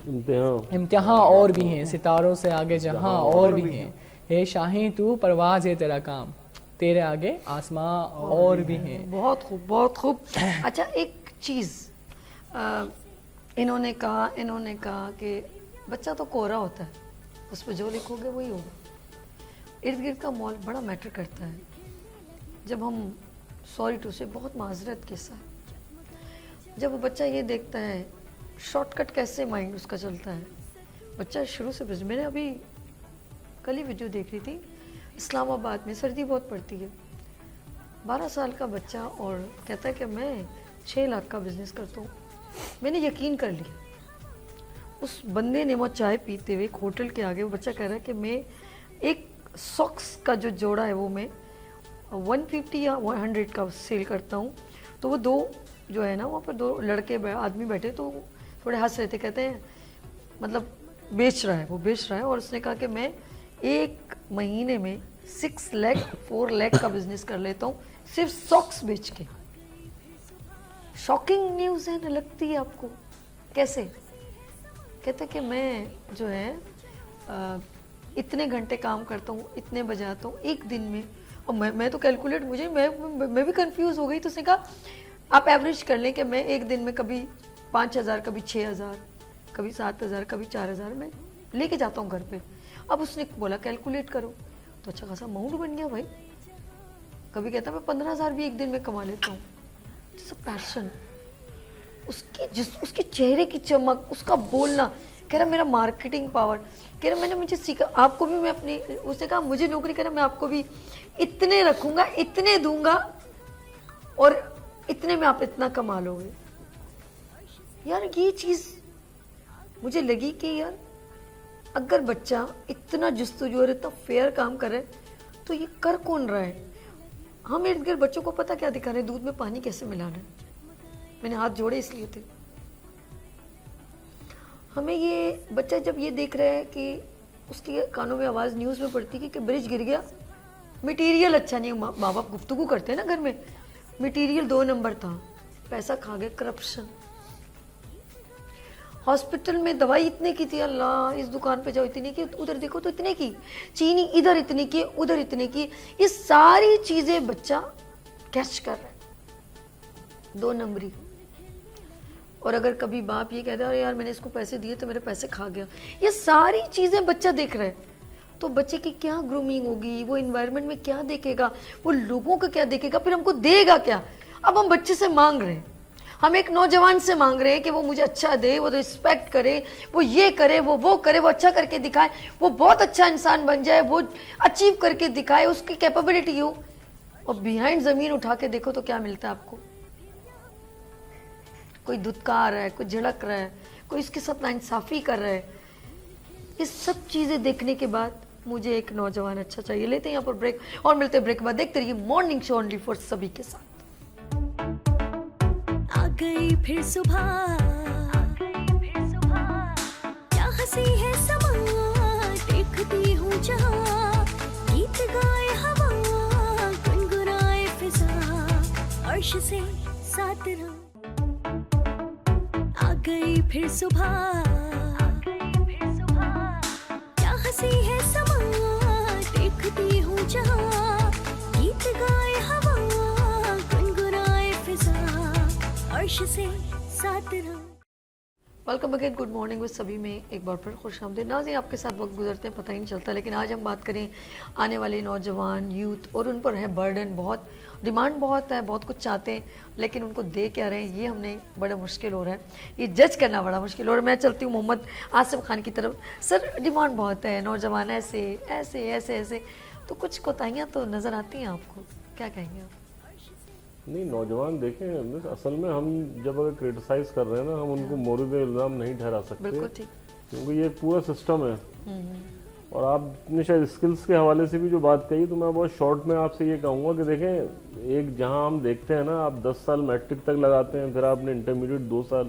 امتحان اور بھی ہیں, ستاروں سے آگے جہاں اور بھی ہیں, ہے شاہیں تو پرواز ہے تیرا کام, تیرے آگے آسماں اور بھی ہیں. بہت خوب, بہت خوب. اچھا ایک چیز انہوں نے کہا کہ بچہ تو کوہرا ہوتا ہے, اس پہ جو لکھو گے وہی ہوگا. ارد گرد کا ماحول بڑا میٹر کرتا ہے. جب ہم سوری ٹو سے بہت معذرت کے ساتھ, جب وہ بچہ یہ دیکھتا ہے شارٹ کٹ کیسے مائنڈ اس کا چلتا ہے, بچہ شروع سے میں نے ابھی کل ہی ویڈیو دیکھ رہی تھی, اسلام آباد میں سردی بہت پڑتی ہے, 12 سال کا بچہ اور کہتا ہے کہ میں 6 لاکھ کا بزنس کرتا ہوں. میں نے یقین کر لیا. اس بندے نے وہ چائے پیتے ہوئے ایک ہوٹل کے آگے وہ بچہ کہہ رہا ہے کہ میں ایک ساکس کا جو جوڑا ہے وہ میں 150 یا 100 کا سیل کرتا ہوں. تو وہ 2 جو ہے نا وہاں پر 2 لڑکے آدمی بیٹھے تو تھوڑے ہنس رہے تھے, کہتے ہیں مطلب بیچ رہا ہے. اور اس نے کہا کہ میں ایک مہینے میں 6 لاکھ 4 لاکھ کا بزنس کر لیتا ہوں صرف ساکس بیچ کے. شاکنگ نیوز ہے نا, لگتی ہے آپ کو کیسے؟ کہتے کہ میں جو ہے اتنے گھنٹے کام کرتا ہوں, اتنے بجے آتا ہوں ایک دن میں. اور میں تو کیلکولیٹ میں بھی کنفیوز ہو گئی. تو اس نے کہا آپ ایوریج کر لیں کہ میں ایک دن میں کبھی 5,000 کبھی 6,000 کبھی 7,000 کبھی 4,000 میں لے کے جاتا ہوں گھر پہ. اب اس نے بولا کیلکولیٹ کرو, تو اچھا خاصا اماؤنٹ بن گیا بھائی. کبھی کہتا میں 15,000 بھی ایک دن میں کما لیتا ہوں. پیشن, اس کے چہرے کی چمک, اس کا بولنا, کہہ رہا میرا مارکیٹنگ پاور, کہہ رہا میں نے مجھے سیکھا, آپ کو بھی میں اپنی, اس نے کہا مجھے نوکری, کہہ رہا میں آپ کو بھی اتنے رکھوں گا, اتنے دوں گا اور اتنے میں آپ اتنا کما لو گے. یار یہ چیز مجھے لگی کہ یار اگر بچہ اتنا جستجو اور اتنا فیئر کام کرے تو یہ کر کون رہا ہے؟ ہم ارد گرد بچوں کو پتہ کیا دکھا رہے ہیں, دودھ میں پانی کیسے ملانا ہے. میں نے ہاتھ جوڑے اس لیے تھے. ہمیں یہ بچہ جب یہ دیکھ رہا ہے کہ اس کے کانوں میں آواز نیوز میں پڑتی ہے کہ برج گر گیا, مٹیریل اچھا نہیں, ماں باپ گفتگو کرتے ہیں نا گھر میں, مٹیریل 2 نمبر تھا, پیسہ کھا گئے, کرپشن. ہاسپٹل میں دوائی اتنے کی تھی, اللہ اس دکان پہ جاؤ اتنے کی, ادھر دیکھو تو اتنے کی, چینی ادھر اتنے کی, ادھر اتنے کی. یہ ساری چیزیں بچہ کیچ کر رہا ہے, 2 نمبری. اور اگر کبھی باپ یہ کہتا ہے یار میں نے اس کو پیسے دیے تو میرے پیسے کھا گیا, یہ ساری چیزیں بچہ دیکھ رہا ہے. تو بچے کی کیا گرومنگ ہوگی, وہ انوائرمنٹ میں کیا دیکھے گا, وہ لوگوں کا کیا دیکھے گا, پھر ہم کو دے گا کیا. اب ہم بچے سے مانگ رہے ہیں, ہم ایک نوجوان سے مانگ رہے ہیں کہ وہ مجھے اچھا دے, وہ رسپیکٹ کرے, وہ یہ کرے, وہ کرے, وہ اچھا کر کے دکھائے, وہ بہت اچھا انسان بن جائے, وہ اچیو کر کے دکھائے, اس کی کیپیبلٹی ہو. اور بیہائنڈ زمین اٹھا کے دیکھو تو کیا ملتا ہے آپ کو؟ کوئی دھتکار رہا ہے, کوئی جھڑک رہا ہے, کوئی اس کے ساتھ ناانصافی کر رہا ہے. یہ سب چیزیں دیکھنے کے بعد مجھے ایک نوجوان اچھا چاہیے. لیتے ہیں یہاں پر بریک اور ملتے ہیں بریک بعد. دیکھتے رہیے مارننگ شو اونلی فار سبھی کے ساتھ. آ گئی پھر صبح, کیا ہنسی ہے سما, دیکھتی ہوں جہاں, گیت گائے ہوا, گنگنائے فضا, عرش سے ساتھ رہا. آ گئی پھر صبح, کیا ہنسی ہے سما, دیکھتی ہوں جہاں, گیت گائے ہوا, گنگنائے فضا, عرش سے ساتھ رہا. Welcome again, good morning with سبھی میں ایک بار پھر خوش آمدید. ناظرین آپ کے ساتھ وقت گزرتے ہیں پتہ ہی نہیں چلتا, لیکن آج ہم بات کریں آنے والے نوجوان یوتھ, اور ان پر ہے برڈن, بہت ڈیمانڈ بہت ہے, بہت کچھ چاہتے ہیں لیکن ان کو دے کیا رہے ہیں یہ ہم نے بڑا مشکل ہو رہا ہے, یہ جج کرنا بڑا مشکل ہو رہا ہے. میں چلتی ہوں محمد آصف خان کی طرف. سر ڈیمانڈ بہت ہے, نوجوان ایسے ایسے ایسے ایسے, تو کچھ کوتاہیاں تو نظر آتی ہیں آپ کو, کیا کہیں گے آپ؟ نہیں, نوجوان دیکھیں اصل میں ہم جب اگر کرٹیسائز کر رہے ہیں نا, ہم ان کو مورد الزام نہیں ٹھہرا سکتے, بالکل ٹھیک, کیونکہ یہ ایک پورا سسٹم ہے. اور آپ نے شاید اسکلس کے حوالے سے بھی جو بات کہی, تو میں بہت شارٹ میں آپ سے یہ کہوں گا کہ دیکھیں, ایک جہاں ہم دیکھتے ہیں نا, آپ 10 سال میٹرک تک لگاتے ہیں, پھر آپ نے انٹرمیڈیٹ 2 سال,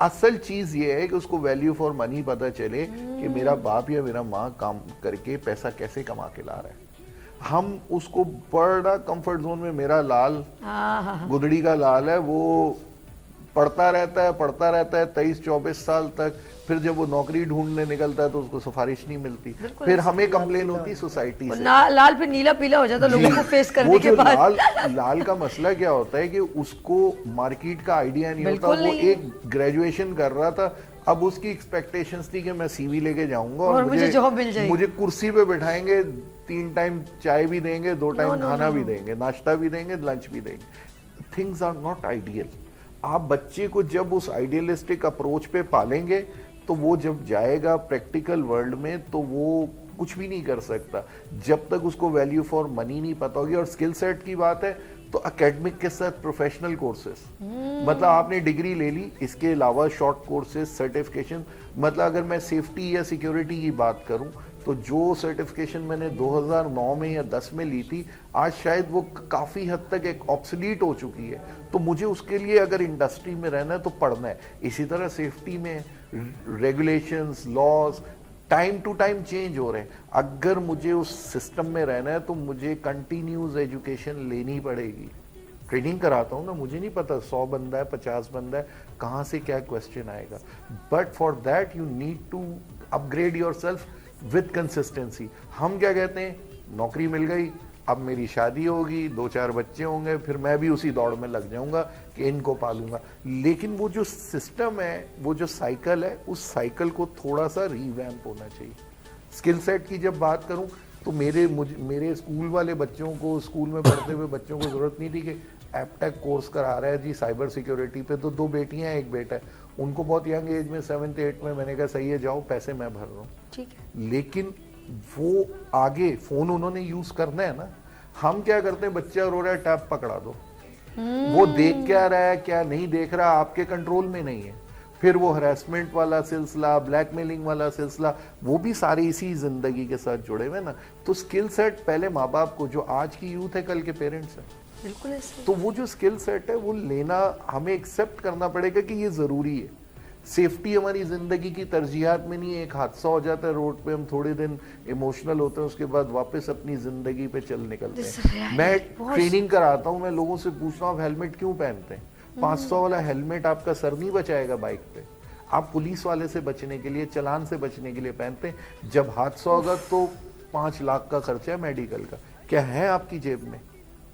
اصل چیز یہ ہے کہ اس کو ویلیو فار منی پتہ چلے کہ میرا باپ یا میرا ماں کام کر کے پیسہ کیسے کما کے لا رہا ہے. ہم اس کو بڑا کمفرٹ زون میں, میرا لال گدڑی کا لال ہے, وہ پڑھتا رہتا ہے 23-24 سال تک, پھر جب وہ نوکری ڈھونڈنے نکلتا ہے تو اس کو سفارش نہیں ملتی, پھر ہمیں کمپلین ہوتی سوسائٹی سے. لال پھر نیلا پیلا ہو جاتا لوگوں کو فیس کرنے کے بعد. وہ جو لال کا مسئلہ کیا ہوتا ہے کہ اس کو مارکیٹ کا آئیڈیا نہیں ہوتا. وہ ایک گریجویشن کر رہا تھا, اب اس کی ایکسپیکٹیشنز تھی کہ میں سی وی لے کے جاؤں گا اور مجھے جاب مل جائے گی, مجھے کرسی پہ بٹھائیں گے, 3 ٹائم چائے بھی دیں گے, 2 ٹائم کھانا بھی دیں گے, ناشتہ بھی دیں گے, لنچ بھی دیں گے. Things are not ideal. آپ بچے کو جب اس آئیڈیلسٹک اپروچ پہ پالیں گے تو وہ جب جائے گا پریکٹیکل ورلڈ میں تو وہ کچھ بھی نہیں کر سکتا جب تک اس کو ویلیو فار منی نہیں پتا ہوگی. اور اسکل سیٹ کی بات ہے تو اکیڈمک کے ساتھ پروفیشنل کورسز, مطلب آپ نے ڈگری لے لی, اس کے علاوہ شارٹ کورسز, سرٹیفکیشن. مطلب اگر میں سیفٹی یا سیکیورٹی کی بات کروں تو جو سرٹیفکیشن میں نے 2009 میں یا 10 میں لی تھی, آج شاید وہ کافی حد تک ایک آبسلیٹ ہو چکی ہے. تو مجھے اس کے لیے اگر انڈسٹری میں رہنا ہے تو پڑھنا ہے. اسی طرح سیفٹی میں regulations, laws time to time change ہو رہے ہیں. اگر مجھے اس سسٹم میں رہنا ہے تو مجھے کنٹینیوز ایجوکیشن لینی پڑے گی. ٹریننگ کراتا ہوں نا, مجھے نہیں پتا 100 بندہ ہے 50 بندہ ہے کہاں سے کیا کویسچن آئے گا, but for that you need to upgrade yourself with consistency. ہم کیا کہتے ہیں, نوکری مل گئی, اب میری شادی ہوگی, 2-4 بچے ہوں گے, پھر میں بھی اسی دوڑ میں لگ جاؤں گا کہ ان کو پالوں گا. لیکن وہ جو سسٹم ہے, وہ جو سائیکل ہے, اس سائیکل کو تھوڑا سا ریویمپ ہونا چاہیے. اسکل سیٹ کی جب بات کروں تو میرے اسکول والے بچوں کو, اسکول میں پڑھتے ہوئے بچوں کو ضرورت نہیں تھی کہ ایپ ٹیک کورس کرا رہا ہے جی سائبر سیکیورٹی پہ. تو 2 بیٹیاں ہیں 1 بیٹا ہے, ان کو بہت ینگ ایج میں 7th-8th میں نے کہا صحیح ہے جاؤ, پیسے میں بھر رہا ہوں. ٹھیک ہے, لیکن وہ آگے فون انہوں نے یوز کرنا ہے نا. ہم کیا کرتے ہیں, بچہ رو رہا ہے ٹیب پکڑا دو, وہ دیکھ کیا رہا ہے کیا نہیں دیکھ رہا آپ کے کنٹرول میں نہیں ہے. پھر وہ ہراسمنٹ والا سلسلہ, بلیک میلنگ والا سلسلہ, وہ بھی سارے اسی زندگی کے ساتھ جڑے ہوئے نا. تو اسکل سیٹ پہلے ماں باپ کو, جو آج کی یوتھ ہے کل کے پیرنٹس ہیں, بالکل ایسے. تو وہ جو اسکل سیٹ ہے وہ لینا ہمیں ایکسیپٹ کرنا پڑے گا کہ یہ ضروری ہے. سیفٹی ہماری زندگی کی ترجیحات میں نہیں ہے. ایک حادثہ ہو جاتا ہے روڈ پہ, ہم تھوڑے دن ایموشنل ہوتے ہیں, اس کے بعد واپس اپنی زندگی پہ چل نکلتے ہیں. میں ٹریننگ کراتا ہوں, میں لوگوں سے پوچھتا ہوں آپ ہیلمٹ کیوں پہنتے ہیں. 500 والا ہیلمٹ آپ کا سر نہیں بچائے گا بائک پہ, آپ پولیس والے سے بچنے کے لیے, چلان سے بچنے کے لیے پہنتے ہیں. جب حادثہ ہوگا تو 5 لاکھ کا خرچہ ہے میڈیکل کا, کیا ہے آپ کی جیب میں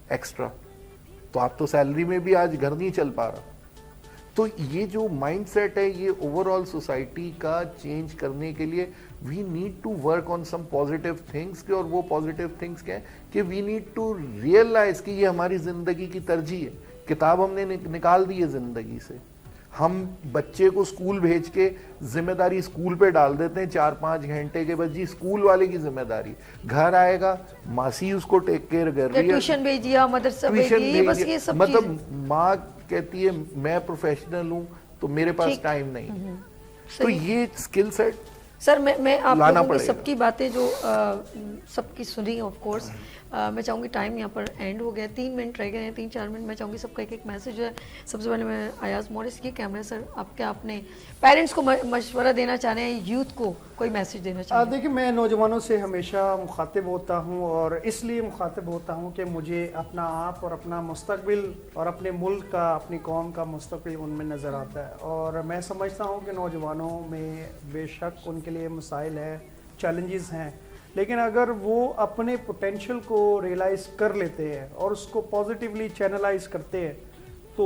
ایکسٹرا؟ تو آپ تو سیلری میں بھی آج گھر نہیں چل پا رہا. تو یہ جو مائنڈ سیٹ ہے, یہ اوور آل سوسائٹی کا چینج کرنے کے لیے we need to work on some positive things. اور وہ پازیٹیو تھنگس کیا ہیں کہ وی نیڈ ٹو ریئلائز کہ یہ ہماری زندگی کی ترجیح ہے. کتاب ہم نے نکال دی ہے زندگی سے. ہم بچے کو اسکول بھیج کے ذمہ داری اسکول پہ ڈال دیتے ہیں 4-5 گھنٹے کے بعد, جی اسکول والے کی ذمہ داری. گھر آئے گا ماسی اس کو ٹیک کیئر کر رہی ہے, ٹیوشن بھیجیا, مدرسہ بھیجیا, بس یہ سب مطلب ماں کہتی ہے میں پروفیشنل ہوں تو میرے پاس ٹائم نہیں. تو یہ اسکل سیٹ سر میں آپ لوگوں کی سب کی باتیں جو سب کی سنی آف کورس. میں چاہوں گی ٹائم یہاں پر اینڈ ہو گیا, 3 منٹ رہ گئے ہیں, 3-4 منٹ. میں چاہوں گی سب کا ایک میسج ہے. سب سے پہلے میں ایاز مورس, یہ کیمرہ سر, آپ کیا اپنے پیرنٹس کو مشورہ دینا چاہ رہے ہیں, یوتھ کو کوئی میسج دینا چاہ رہے ہیں؟ دیکھیں میں نوجوانوں سے ہمیشہ مخاطب ہوتا ہوں, اور اس لیے مخاطب ہوتا ہوں کہ مجھے اپنا آپ اور اپنا مستقبل اور اپنے ملک کا, اپنی قوم کا مستقبل ان میں نظر آتا ہے. اور میں سمجھتا ہوں کہ نوجوانوں میں بے شک ان کے لیے مسائل ہیں, چیلنجز ہیں, لیکن اگر وہ اپنے پوٹینشیل کو ریئلائز کر لیتے ہیں اور اس کو پازیٹیولی چینلائز کرتے ہیں تو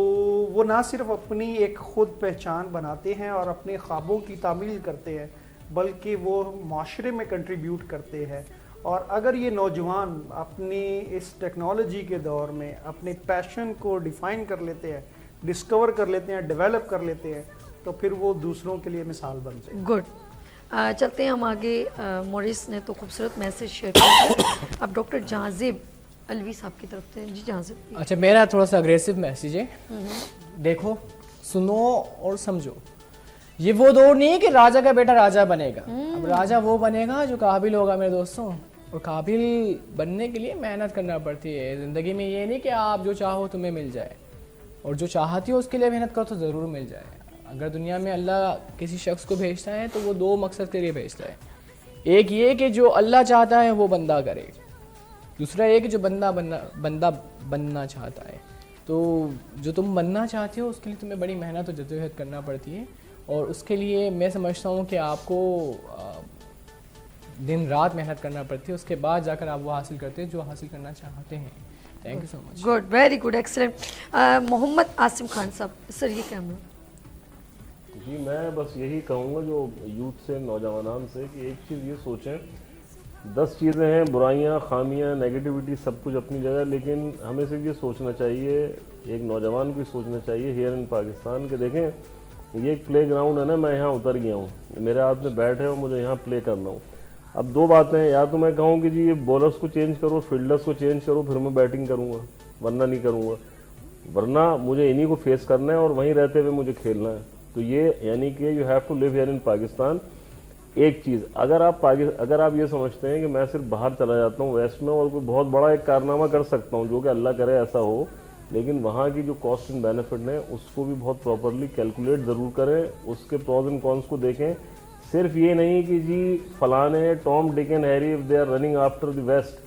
وہ نہ صرف اپنی ایک خود پہچان بناتے ہیں اور اپنے خوابوں کی تعمیل کرتے ہیں, بلکہ وہ معاشرے میں کنٹریبیوٹ کرتے ہیں. اور اگر یہ نوجوان اپنی اس ٹیکنالوجی کے دور میں اپنے پیشن کو ڈیفائن کر لیتے ہیں, ڈسکور کر لیتے ہیں, ڈیولپ کر لیتے ہیں, تو پھر وہ دوسروں کے لیے مثال بنتے ہیں. گڈ. چلتے ہیں ہم آگے. مورس نے تو خوبصورت میسج شیئر کیا. اب ڈاکٹر جازب الوی صاحب کی طرف سے. جی جازب. اچھا, میرا تھوڑا سا اگریسو میسیج ہے. دیکھو, سنو اور سمجھو. یہ وہ دور نہیں ہے کہ راجا کا بیٹا راجا بنے گا. اب راجا وہ بنے گا جو قابل ہوگا میرے دوستوں, اور قابل بننے کے لیے محنت کرنا پڑتی ہے زندگی میں. یہ نہیں کہ آپ جو چاہو تمہیں مل جائے, اور جو چاہتی ہو اس کے لیے محنت کرو تو ضرور مل جائے. اگر دنیا میں اللہ کسی شخص کو بھیجتا ہے تو وہ دو مقصد کے لیے بھیجتا ہے. ایک یہ کہ جو اللہ چاہتا ہے وہ بندہ کرے, دوسرا یہ کہ جو بندہ بننا چاہتا ہے. تو جو تم بننا چاہتے ہو اس کے لیے تمہیں بڑی محنت و جدوجہد کرنا پڑتی ہے, اور اس کے لیے میں سمجھتا ہوں کہ آپ کو دن رات محنت کرنا پڑتی ہے, اس کے بعد جا کر آپ وہ حاصل کرتے ہیں جو حاصل کرنا چاہتے ہیں. Thank you so much. Good, very good, excellent. Muhammad Asim Khan صاحب, سر یہ کیمرہ. جی میں بس یہی کہوں گا جو یوتھ سے, نوجوانان سے, کہ ایک چیز یہ سوچیں, 10 چیزیں ہیں, برائیاں, خامیاں, نیگیٹیوٹی, سب کچھ اپنی جگہ, لیکن ہمیں صرف یہ سوچنا چاہیے, ایک نوجوان کو سوچنا چاہیے ہیئر ان پاکستان, کہ دیکھیں یہ ایک پلے گراؤنڈ ہے نا, میں یہاں اتر گیا ہوں, میرے ہاتھ میں بیٹ ہے اور مجھے یہاں پلے کرنا ہوں. اب دو باتیں ہیں, یا تو میں کہوں کہ جی یہ بولرز کو چینج کرو, فیلڈرز کو چینج کرو, پھر میں بیٹنگ کروں گا, ورنہ نہیں کروں گا, ورنہ مجھے انہی کو فیس کرنا ہے اور وہیں رہتے ہوئے مجھے کھیلنا ہے. تو یہ یعنی کہ you have to live here in Pakistan. ایک چیز, اگر آپ یہ سمجھتے ہیں کہ میں صرف باہر چلا جاتا ہوں ویسٹ میں اور کوئی بہت بڑا ایک کارنامہ کر سکتا ہوں, جو کہ اللہ کرے ایسا ہو, لیکن وہاں کی جو کاسٹ اینڈ بینیفٹ ہیں اس کو بھی بہت پراپرلی کیلکولیٹ ضرور کریں, اس کے پروز اینڈ کونس کو دیکھیں. صرف یہ نہیں کہ جی فلانے Tom, Dick and Harry if they are running after the west,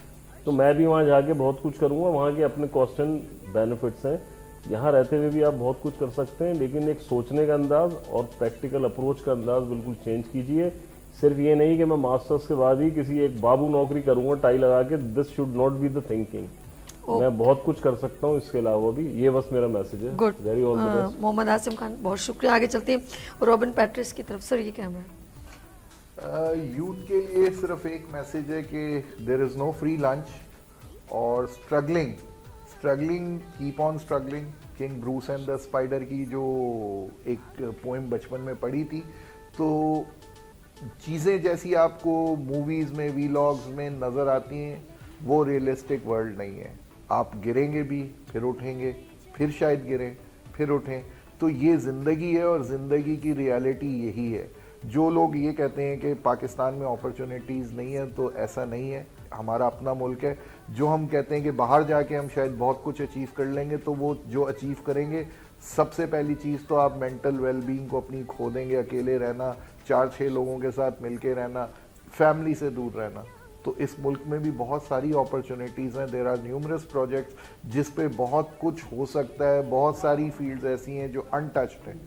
تو میں بھی وہاں جا کے بہت کچھ کروں گا. وہاں کے اپنے کاسٹ اینڈ بینیفٹس ہیں, یہاں رہتے ہوئے بھی آپ بہت کچھ کر سکتے ہیں, لیکن ایک سوچنے کا انداز اور پریکٹیکل اپروچ کا انداز بالکل چینج کیجئے. صرف یہ نہیں کہ میں ماسٹرز کے بعد ہی کسی ایک بابو نوکری کروں گا ٹائی لگا کے, this should not be the thinking. میں بہت کچھ کر سکتا ہوں اس کے علاوہ بھی, یہ بس میرا میسج ہے. Good, very all the best. Muhammad Asim Khan بہت شکریہ. آگے چلتے ہیں روبن پیٹرس کی طرف. سر یہ کیمرہ. یوتھ کے لیے صرف ایک میسج ہے کہ دیر از نو فری لنچ, اور struggling keep on struggling. King Bruce and the spider کی جو ایک پوئم بچپن میں پڑھی تھی, تو چیزیں جیسی آپ کو موویز میں, ویلاگز میں نظر آتی ہیں, وہ ریئلسٹک ورلڈ نہیں ہے. آپ گریں گے بھی, پھر اٹھیں گے, پھر شاید گریں, پھر اٹھیں. تو یہ زندگی ہے, اور زندگی کی ریالٹی یہی ہے. جو لوگ یہ کہتے ہیں کہ پاکستان میں اپرچونیٹیز نہیں ہیں, تو ایسا نہیں ہے. ہمارا اپنا ملک ہے. جو ہم کہتے ہیں کہ باہر جا کے ہم شاید بہت کچھ اچیو کر لیں گے, تو وہ جو اچیو کریں گے, سب سے پہلی چیز تو آپ مینٹل ویل بینگ کو اپنی کھو دیں گے. اکیلے رہنا, 4-6 لوگوں کے ساتھ مل کے رہنا, فیملی سے دور رہنا. تو اس ملک میں بھی بہت ساری اپرچونیٹیز ہیں. دیر آر نیومرس پروجیکٹس جس پہ بہت کچھ ہو سکتا ہے. بہت ساری فیلڈز ایسی ہیں جو ان ٹچڈ ہیں,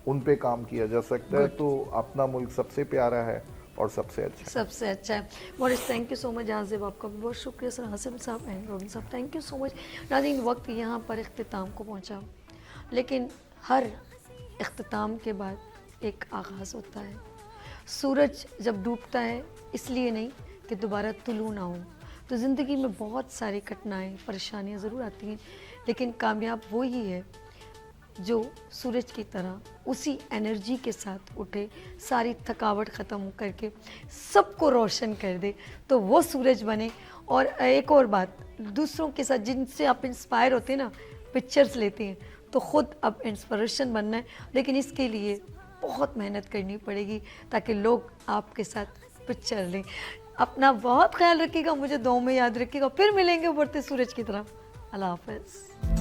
ان پہ کام کیا جا سکتا ہے. تو اپنا ملک سب سے پیارا ہے اور سب سے اچھا. سب سے اچھا ہے. مورس, تھینک یو سو مچ. عازب آپ کا بھی بہت شکریہ. سر عاصم صاحب اینڈ روبن صاحب, تھینک یو سو مچ. ناظرین, وقت یہاں پر اختتام کو پہنچا, لیکن ہر اختتام کے بعد ایک آغاز ہوتا ہے. سورج جب ڈوبتا ہے اس لیے نہیں کہ دوبارہ طلوع نہ ہو. تو زندگی میں بہت ساری کٹنائیں, پریشانیاں ضرور آتی ہیں, لیکن کامیاب وہی ہے جو سورج کی طرح اسی انرجی کے ساتھ اٹھے, ساری تھکاوٹ ختم کر کے سب کو روشن کر دے, تو وہ سورج بنے. اور ایک اور بات, دوسروں کے ساتھ جن سے آپ انسپائر ہوتے ہیں نا, پکچرز لیتے ہیں, تو خود اب انسپریشن بننا ہے, لیکن اس کے لیے بہت محنت کرنی پڑے گی تاکہ لوگ آپ کے ساتھ پکچر لیں. اپنا بہت خیال رکھیے گا, مجھے دعاؤں میں یاد رکھیے گا. پھر ملیں گے بڑھتے سورج کی طرف. اللہ حافظ.